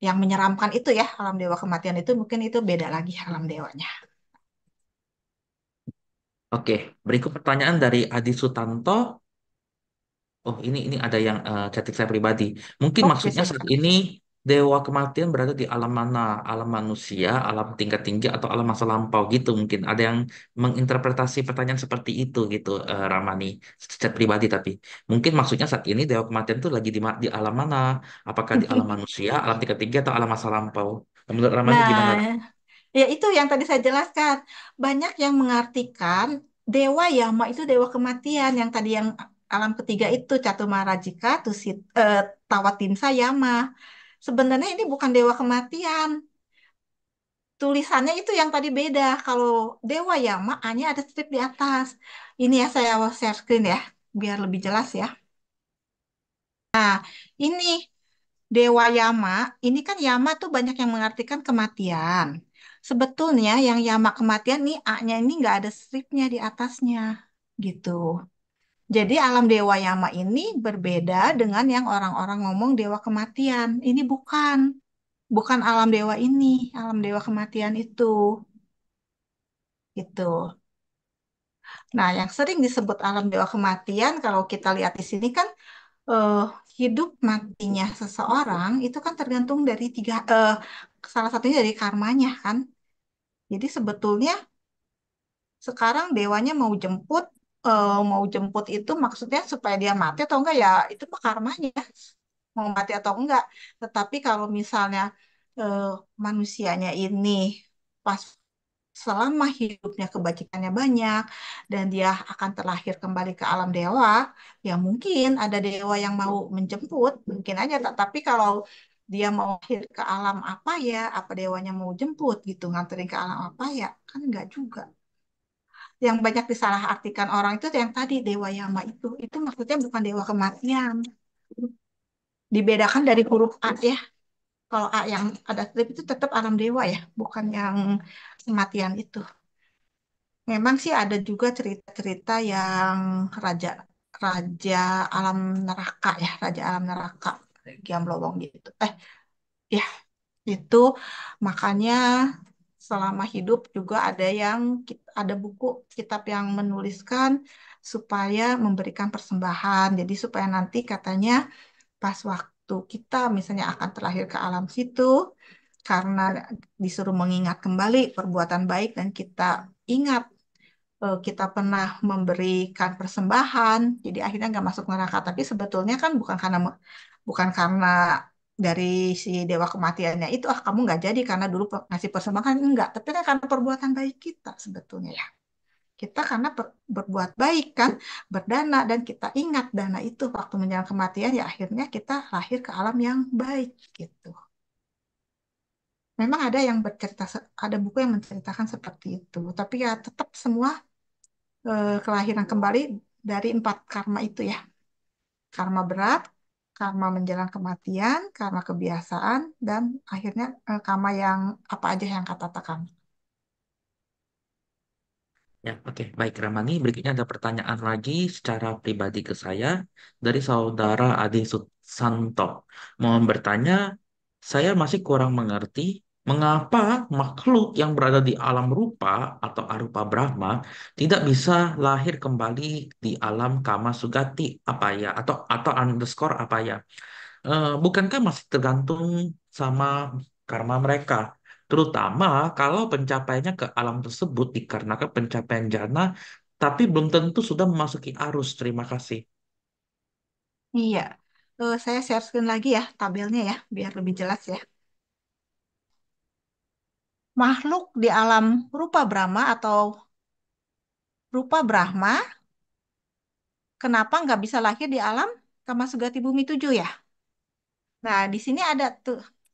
yang menyeramkan itu ya, alam dewa kematian itu mungkin itu beda lagi alam dewanya. Oke, berikut pertanyaan dari Adi Sutanto. Oh, ini ada yang chatting saya pribadi. Mungkin Oke, maksudnya saat ini dewa kematian berada di alam mana? Alam manusia, alam tingkat tinggi, atau alam masa lampau gitu mungkin. Ada yang menginterpretasi pertanyaan seperti itu gitu, Ramani. Chat pribadi tapi. Mungkin maksudnya saat ini dewa kematian itu lagi di alam mana? Apakah di alam manusia, alam tingkat tinggi, atau alam masa lampau? Menurut Ramani Nah, gimana? ya itu yang tadi saya jelaskan. Banyak yang mengartikan dewa Yama itu dewa kematian. Yang tadi yang alam ketiga itu Catumarajika, Tawatimsa, Yama. Sebenarnya ini bukan dewa kematian. Tulisannya itu yang tadi beda. Kalau dewa Yama, A-nya ada strip di atas. Ini ya saya share screen ya, biar lebih jelas ya. Ini Dewa Yama, ini kan Yama tuh banyak yang mengartikan kematian. Sebetulnya yang Yama kematian nih A-nya ini nggak ada stripnya di atasnya, gitu. Jadi alam Dewa Yama ini berbeda dengan yang orang-orang ngomong Dewa kematian. Ini bukan alam dewa ini, alam Dewa kematian itu, gitu. Nah, yang sering disebut alam Dewa kematian kalau kita lihat di sini kan eh, hidup matinya seseorang itu kan tergantung dari salah satunya dari karmanya kan. Jadi sebetulnya sekarang dewanya mau jemput itu maksudnya supaya dia mati atau enggak ya itu mah karmanya mau mati atau enggak. Tetapi kalau misalnya eh, manusianya ini pas selama hidupnya kebajikannya banyak dan dia akan terlahir kembali ke alam dewa, ya mungkin ada dewa yang mau menjemput, mungkin aja. Tapi kalau dia mau lahir ke alam apa ya, apa dewanya mau jemput gitu, nganterin ke alam apa ya, kan enggak juga. Yang banyak disalahartikan orang itu yang tadi Dewa Yama itu maksudnya bukan dewa kematian. Dibedakan dari huruf A ya. Kalau A yang ada strip itu tetap alam dewa ya, bukan yang kematian itu. Memang sih ada juga cerita-cerita yang raja raja alam neraka ya, raja alam neraka, Giam Lowong gitu. Ya itu makanya selama hidup juga ada buku kitab yang menuliskan supaya memberikan persembahan. Jadi supaya nanti katanya pas waktu kita misalnya akan terlahir ke alam situ karena disuruh mengingat kembali perbuatan baik dan kita ingat kita pernah memberikan persembahan, jadi akhirnya nggak masuk neraka. Tapi sebetulnya kan bukan karena dari si dewa kematiannya itu, kamu nggak jadi karena dulu ngasih persembahan, enggak. Tapi kan karena perbuatan baik kita sebetulnya ya. Kita karena berbuat baik kan, berdana dan kita ingat dana itu waktu menjelang kematian ya akhirnya kita lahir ke alam yang baik gitu. Memang ada buku yang menceritakan seperti itu. Tapi ya tetap semua kelahiran kembali dari 4 karma itu ya. Karma berat, karma menjelang kematian, karma kebiasaan, dan akhirnya karma yang apa aja yang kata katakan. Ya, oke. Baik, Ramani. Berikutnya ada pertanyaan lagi secara pribadi ke saya dari saudara Adi Susanto. Mohon bertanya, saya masih kurang mengerti mengapa makhluk yang berada di alam rupa atau arupa Brahma tidak bisa lahir kembali di alam Kama Sugati apa ya atau underscore apa ya. Bukankah masih tergantung sama karma mereka? Terutama kalau pencapaiannya ke alam tersebut dikarenakan pencapaian jana, tapi belum tentu sudah memasuki arus. Terima kasih. Iya. Saya share screen lagi ya tabelnya ya, biar lebih jelas ya. Makhluk di alam rupa Brahma atau rupa Brahma, kenapa nggak bisa lahir di alam Kamasugati Bumi 7 ya? Nah, di sini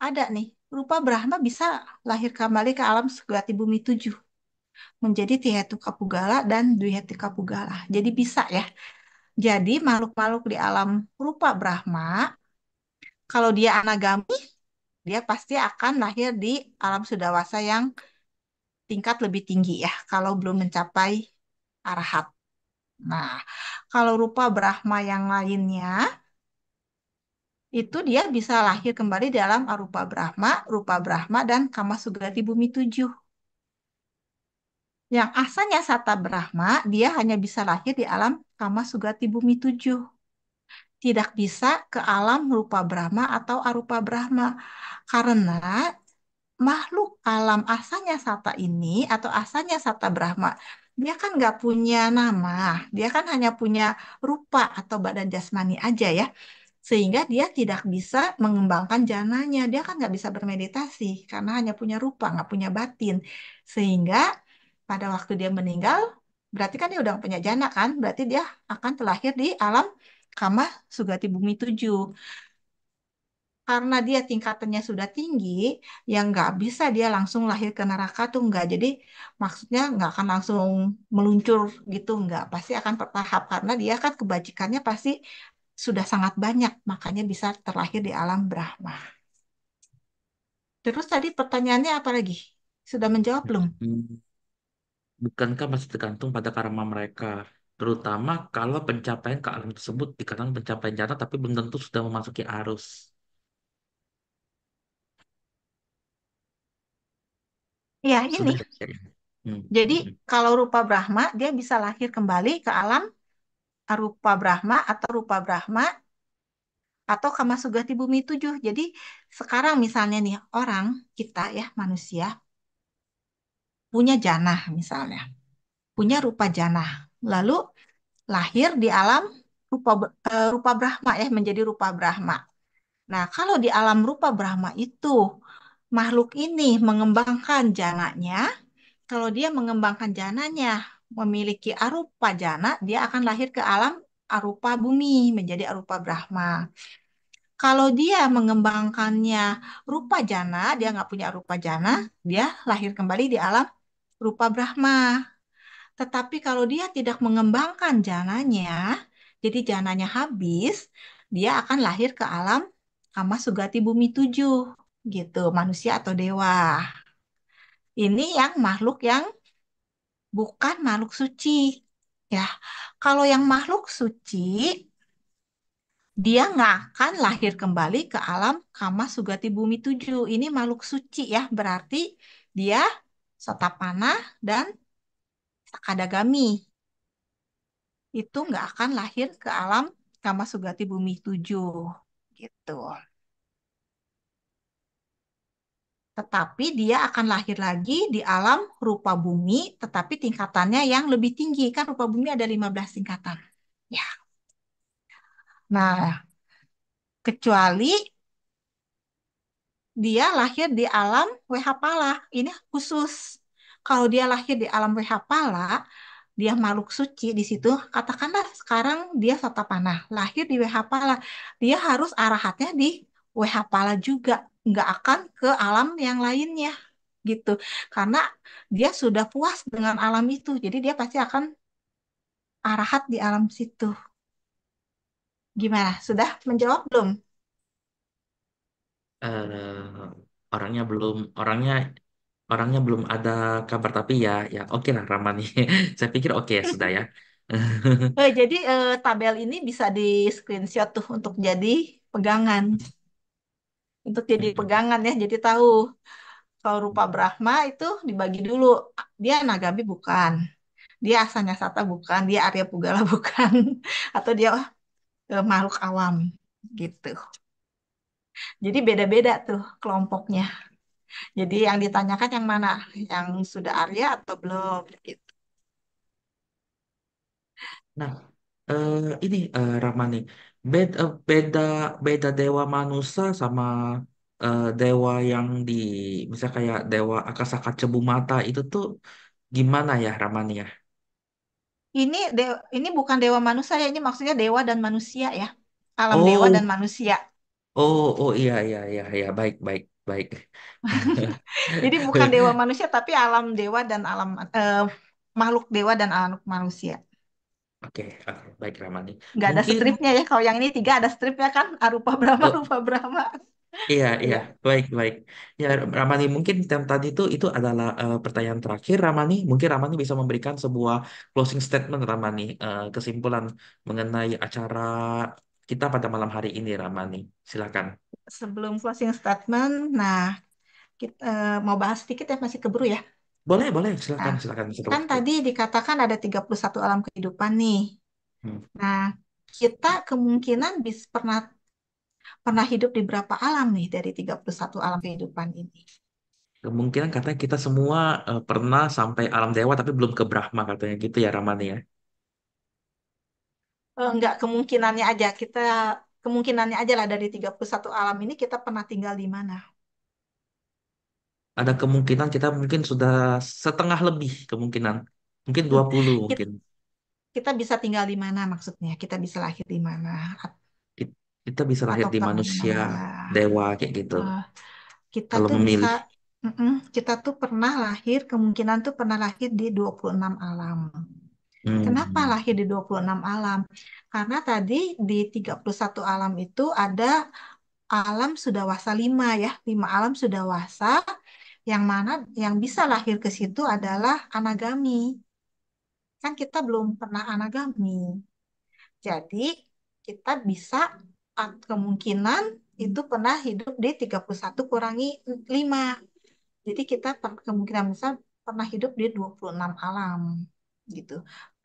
ada nih. Rupa Brahma bisa lahir kembali ke alam Sugati Bumi 7 menjadi Tihetu Kapugala dan Dwihetu Kapugala. Jadi bisa ya. Jadi makhluk-makhluk di alam rupa Brahma, kalau dia anagami, dia pasti akan lahir di alam Sudawasa yang tingkat lebih tinggi ya, kalau belum mencapai arahat. Nah, kalau rupa Brahma yang lainnya, itu dia bisa lahir kembali dalam arupa Brahma, rupa Brahma, dan Kama Sugati Bumi 7. Yang asalnya Sata Brahma, dia hanya bisa lahir di alam Kama Sugati Bumi 7. Tidak bisa ke alam rupa Brahma atau arupa Brahma. Karena makhluk alam asalnya Sata ini atau asalnya Sata Brahma, dia kan nggak punya nama. Dia kan hanya punya rupa atau badan jasmani aja ya. Sehingga dia tidak bisa mengembangkan jananya. Dia kan nggak bisa bermeditasi karena hanya punya rupa, nggak punya batin. Sehingga pada waktu dia meninggal, berarti kan dia udah nggak punya jana kan? Berarti dia akan terlahir di alam Kama Sugati Bumi 7. Karena dia tingkatannya sudah tinggi, yang nggak bisa dia langsung lahir ke neraka tuh nggak. Jadi maksudnya nggak akan langsung meluncur gitu, nggak. Pasti akan bertahap karena dia kan kebajikannya pasti sudah sangat banyak, makanya bisa terlahir di alam Brahma. Terus tadi pertanyaannya apa lagi? Sudah menjawab belum? Hmm, Bukankah masih tergantung pada karma mereka? Terutama kalau pencapaian ke alam tersebut dikatakan pencapaian jana, tapi belum tentu sudah memasuki arus. Ya, Sudah ini. ya? Hmm, Jadi hmm, kalau rupa Brahma, dia bisa lahir kembali ke alam arupa Brahma atau rupa Brahma atau Kamasugati Bumi 7. Jadi sekarang misalnya nih orang kita ya manusia punya janah misalnya, punya rupa janah. Lalu lahir di alam rupa Brahma ya menjadi rupa Brahma. Nah, kalau di alam rupa Brahma itu makhluk ini mengembangkan jananya, kalau dia mengembangkan jananya memiliki arupa jana, dia akan lahir ke alam arupa bumi menjadi arupa Brahma. Kalau dia mengembangkannya rupa jana, dia nggak punya rupa jana, dia lahir kembali di alam rupa Brahma. Tetapi kalau dia tidak mengembangkan jananya, jadi jananya habis, dia akan lahir ke alam Kama Sugati Bumi 7, gitu, manusia atau dewa. Ini yang makhluk yang bukan makhluk suci. Ya, kalau yang makhluk suci, dia nggak akan lahir kembali ke alam Kama Sugati Bumi 7. Ini makhluk suci ya, berarti dia Sotapana dan Sakadagami. Itu nggak akan lahir ke alam Kama Sugati Bumi 7. Gitu. Tetapi dia akan lahir lagi di alam rupa bumi, tetapi tingkatannya yang lebih tinggi. Kan rupa bumi ada 15 tingkatan. Ya. Nah, kecuali dia lahir di alam Wehapala. Ini khusus. Kalau dia lahir di alam Wehapala, dia makhluk suci di situ. Katakanlah sekarang dia Sotapana, lahir di Wehapala. Dia harus arahatnya di Wehapala juga. Nggak akan ke alam yang lainnya gitu. Karena dia sudah puas dengan alam itu. Jadi dia pasti akan arahat di alam situ. Gimana? Sudah menjawab belum? Eh, orangnya belum ada kabar tapi ya oke lah Ramani. Saya pikir oke ya sudah ya. Jadi tabel ini bisa di screenshot tuh untuk jadi pegangan. Untuk jadi pegangan ya. Jadi tahu kalau rupa Brahma itu dibagi dulu. Dia Nagami bukan. Dia Asanya Sata bukan. Dia Arya Pugala bukan. Atau dia makhluk awam gitu. Jadi beda-beda tuh kelompoknya. Jadi yang ditanyakan yang mana? Yang sudah Arya atau belum? Gitu. Nah, ini Ramani, beda beda beda dewa manusia sama dewa yang di misal kayak dewa Akasaka Cebu Mata itu tuh gimana ya Ramani ya? Ini bukan dewa manusia ya, ini maksudnya dewa dan manusia ya. Alam dewa dan Oh, manusia. oh iya iya iya iya baik baik baik. Jadi bukan dewa manusia tapi alam dewa dan alam makhluk dewa dan alam manusia. Oke, oke, baik Ramani. Nggak ada Mungkin stripnya ya. Kalau yang ini tiga ada stripnya kan. Arupa Brahma, oh, Rupa Brahma. iya, iya, Iya, baik, baik. Ya, Ramani, mungkin yang tadi itu adalah pertanyaan terakhir, Ramani. Mungkin Ramani bisa memberikan sebuah closing statement, Ramani, kesimpulan mengenai acara kita pada malam hari ini, Ramani. Silakan. sebelum closing statement, nah kita mau bahas sedikit ya masih keburu ya. Boleh, boleh, Nah, silakan, silakan, satu kan waktu. tadi dikatakan ada 31 alam kehidupan nih. Hmm. Nah, kita kemungkinan bisa pernah pernah hidup di berapa alam nih dari 31 alam kehidupan ini? Kemungkinan katanya kita semua pernah sampai alam dewa, tapi belum ke Brahma, katanya gitu ya, Ramani ya. Enggak, kemungkinannya aja lah dari 31 alam ini kita pernah tinggal di mana? Ada kemungkinan kita mungkin sudah setengah lebih kemungkinan. Mungkin Hmm, 20 Kita, mungkin. kita bisa tinggal di mana maksudnya? Kita bisa lahir di mana? Ki- Kita bisa lahir Atau di pernah di manusia, mana? dewa kayak gitu. Eh, kita Kalau tuh bisa, memilih. kita tuh pernah lahir, kemungkinan tuh pernah lahir di 26 alam. Kenapa Hmm. lahir di 26 alam? Karena tadi di 31 alam itu ada alam sudawasa 5 ya, 5 alam sudawasa yang mana yang bisa lahir ke situ adalah anagami. Kan kita belum pernah anagami. Jadi kita bisa kemungkinan itu pernah hidup di 31 kurangi 5. Jadi kita kemungkinan besar pernah hidup di 26 alam gitu.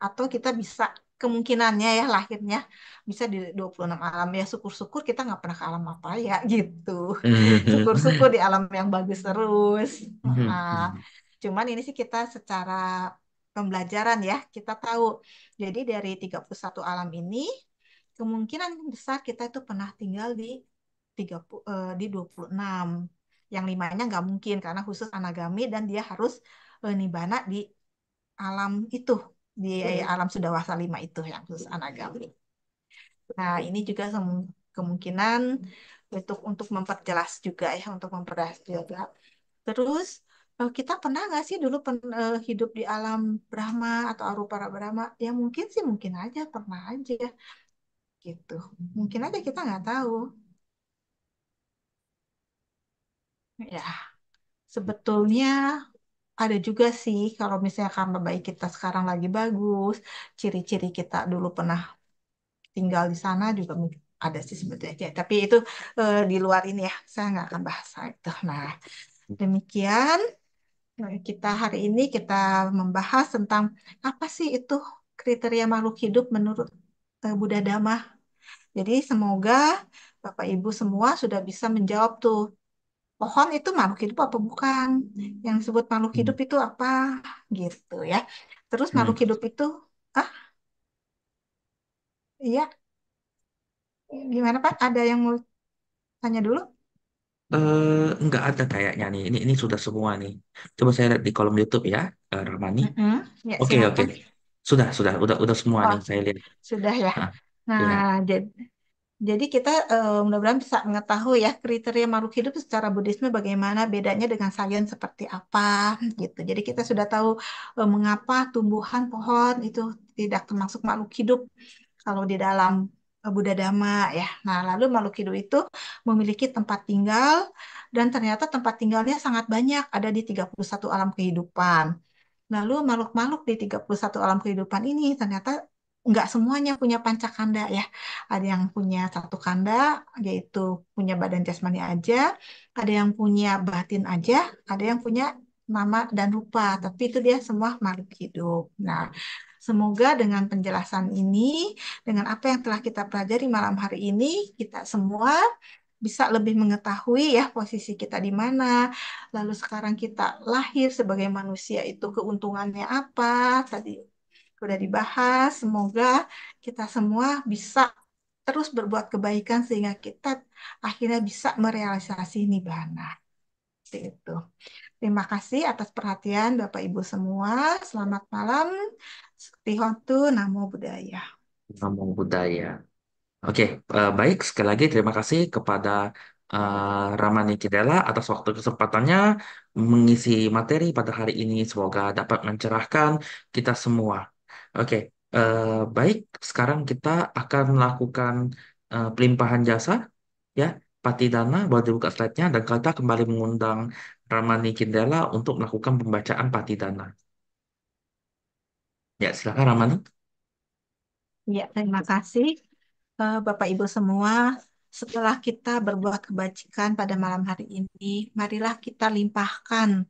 Atau kita bisa kemungkinannya ya lahirnya bisa di 26 alam ya syukur-syukur kita nggak pernah ke alam apa ya gitu. Syukur-syukur di alam yang bagus terus. Nah, cuman ini sih kita secara pembelajaran ya kita tahu. Jadi dari 31 alam ini kemungkinan besar kita itu pernah tinggal di 26. Yang limanya nggak mungkin karena khusus anagami dan dia harus nibana di alam itu, di alam Sudawasa 5 itu yang khusus anagami. Nah, ini juga kemungkinan untuk memperjelas juga ya, untuk memperjelas juga. Terus kita pernah nggak sih dulu hidup di alam Brahma atau Arupara Brahma? Ya mungkin sih mungkin aja pernah aja gitu. Mungkin aja kita nggak tahu. Ya, sebetulnya ada juga sih kalau misalnya karena baik kita sekarang lagi bagus, ciri-ciri kita dulu pernah tinggal di sana juga ada sih sebetulnya. Ya, tapi itu di luar ini ya, saya nggak akan bahas itu. Nah, demikian kita hari ini kita membahas tentang apa sih itu kriteria makhluk hidup menurut Buddha Dhamma. Jadi semoga Bapak Ibu semua sudah bisa menjawab tuh pohon itu makhluk hidup apa bukan? Yang disebut makhluk hidup itu apa? Gitu ya. Terus makhluk hidup itu, ah iya, gimana Pak? Ada yang mau tanya dulu? Nggak ada kayaknya nih. Ini sudah semua nih. Coba saya lihat di kolom YouTube ya, Ramani. Mm-mm. Ya, Oke, oke. silakan. Sudah, udah semua Oh, nih saya lihat. sudah ya. Ah, Nah, ya. jadi kita mudah-mudahan bisa mengetahui ya kriteria makhluk hidup secara Buddhisme bagaimana bedanya dengan sains seperti apa gitu. Jadi kita sudah tahu mengapa tumbuhan pohon itu tidak termasuk makhluk hidup kalau di dalam Buddha Dhamma ya. Nah, lalu makhluk hidup itu memiliki tempat tinggal dan ternyata tempat tinggalnya sangat banyak ada di 31 alam kehidupan. Lalu makhluk-makhluk di 31 alam kehidupan ini ternyata nggak semuanya punya pancakanda ya. Ada yang punya satu kanda, yaitu punya badan jasmani aja. Ada yang punya batin aja. Ada yang punya nama dan rupa. Tapi itu dia semua makhluk hidup. Nah, semoga dengan penjelasan ini, dengan apa yang telah kita pelajari malam hari ini, kita semua bisa lebih mengetahui ya posisi kita di mana. Lalu sekarang kita lahir sebagai manusia itu keuntungannya apa? Tadi sudah dibahas. Semoga kita semua bisa terus berbuat kebaikan sehingga kita akhirnya bisa merealisasi nibbana. Seperti itu. Terima kasih atas perhatian Bapak Ibu semua. Selamat malam. Tihontu Namo Buddhaya. Namo Buddhaya. Oke, baik. Sekali lagi terima kasih kepada Ramani Kidela atas waktu kesempatannya mengisi materi pada hari ini. Semoga dapat mencerahkan kita semua. Oke, baik. Sekarang kita akan melakukan pelimpahan jasa, ya, Patidana. Boleh dibuka slide-nya dan kita kembali mengundang Ramani Kidela untuk melakukan pembacaan Patidana. Ya, silakan Ramani. Ya, terima kasih. Bapak Ibu semua, setelah kita berbuat kebajikan pada malam hari ini, marilah kita limpahkan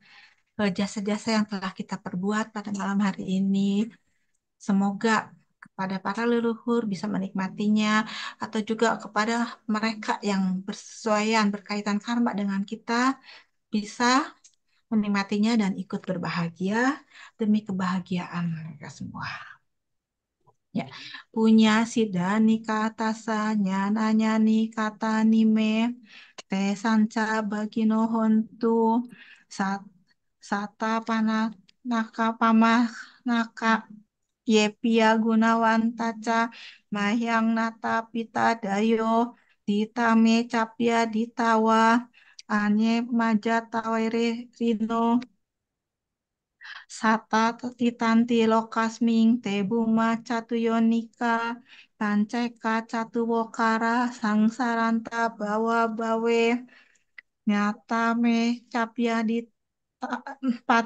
jasa-jasa yang telah kita perbuat pada malam hari ini. Semoga kepada para leluhur bisa menikmatinya, atau juga kepada mereka yang bersesuaian berkaitan karma dengan kita, bisa menikmatinya dan ikut berbahagia demi kebahagiaan mereka semua. Ya, punya sidani kata nyananya ni kata nime te sanca bagino hontu sat sata pana naka pama naka yepia gunawan taca mahyang nata pita dayo ditame capia ditawa anye maja tawere rino Sata titanti lokasming tebuma catuyonika panceka catuwokara sangsaranta bawa bawe nyata me capya di empat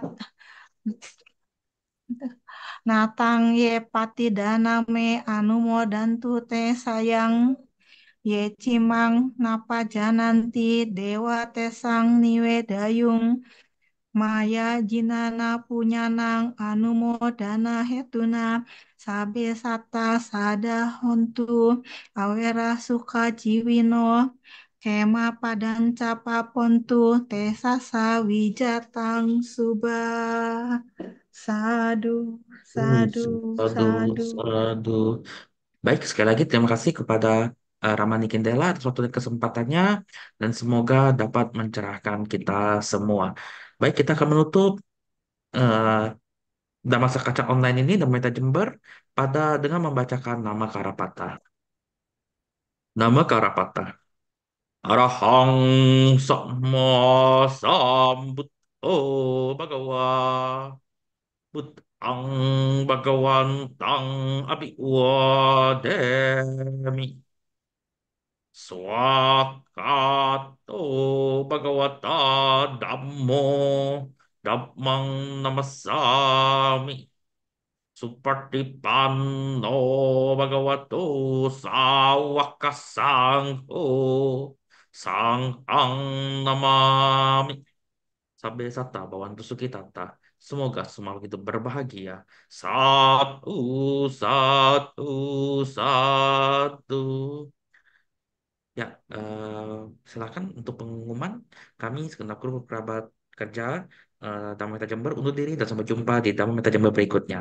natang ye pati dana me anumodantu te sayang ye cimang napa jananti dewa tesang niwe dayung Maya jinana punyanang anumodana hetuna sabe sata sada hontu awera suka jiwino kema padan capa pontu tesa sawijatang subah sadu sadu Sadu, sadu. sadu. Baik, sekali lagi terima kasih kepada Ramani Kendela atas waktu dan kesempatannya dan semoga dapat mencerahkan kita semua. Baik, kita akan menutup uh, Damasa Kaca Online ini dan Meta Jember dengan membacakan nama Karapata. Nama Karapata. Arahang Sama Sambut. Oh, Bagawa. Butang Bagawantang Abiwademi. Swakato Bhagavata Dhammo Dhammang Namasami Supatipanno Bhagavato Sawaka Sangho Sanghang Namami Sabbe Sata Bhavantu Sukhitata. Semoga semua itu berbahagia. Satu, satu, satu. Ya, silakan untuk pengumuman kami segenap kru kerabat kerja Tamu Meta Jember undur diri dan sampai jumpa di Tamu Meta Jember berikutnya.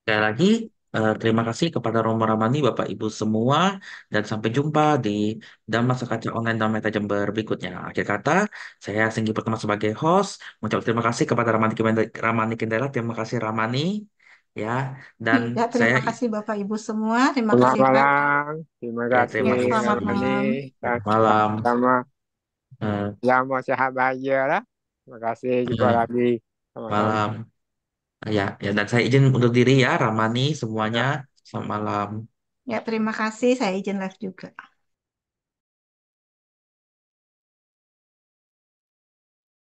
Sekali lagi, terima kasih kepada Romo Ramani, Bapak Ibu semua, dan sampai jumpa di Dhamma Sekaca Online dan Meta Jember berikutnya. Akhir kata, saya Singgi Pertama sebagai host, mengucap terima kasih kepada Ramani Kendela, terima kasih Ramani, ya, dan Ya, saya terima kasih Bapak Ibu semua. Terima Selamat kasih Pak. malam. Terima ya kasih terima Ya, kasih. selamat Ramani. malam. Malam. Sama Eh, sama sehat bahagia lah. Terima kasih jumpa eh, lagi. Sama-sama. Malam. Ya, ya, dan saya izin undur diri ya, Ramani semuanya. Ya. Selamat malam. Ya, terima kasih. Saya izin live juga.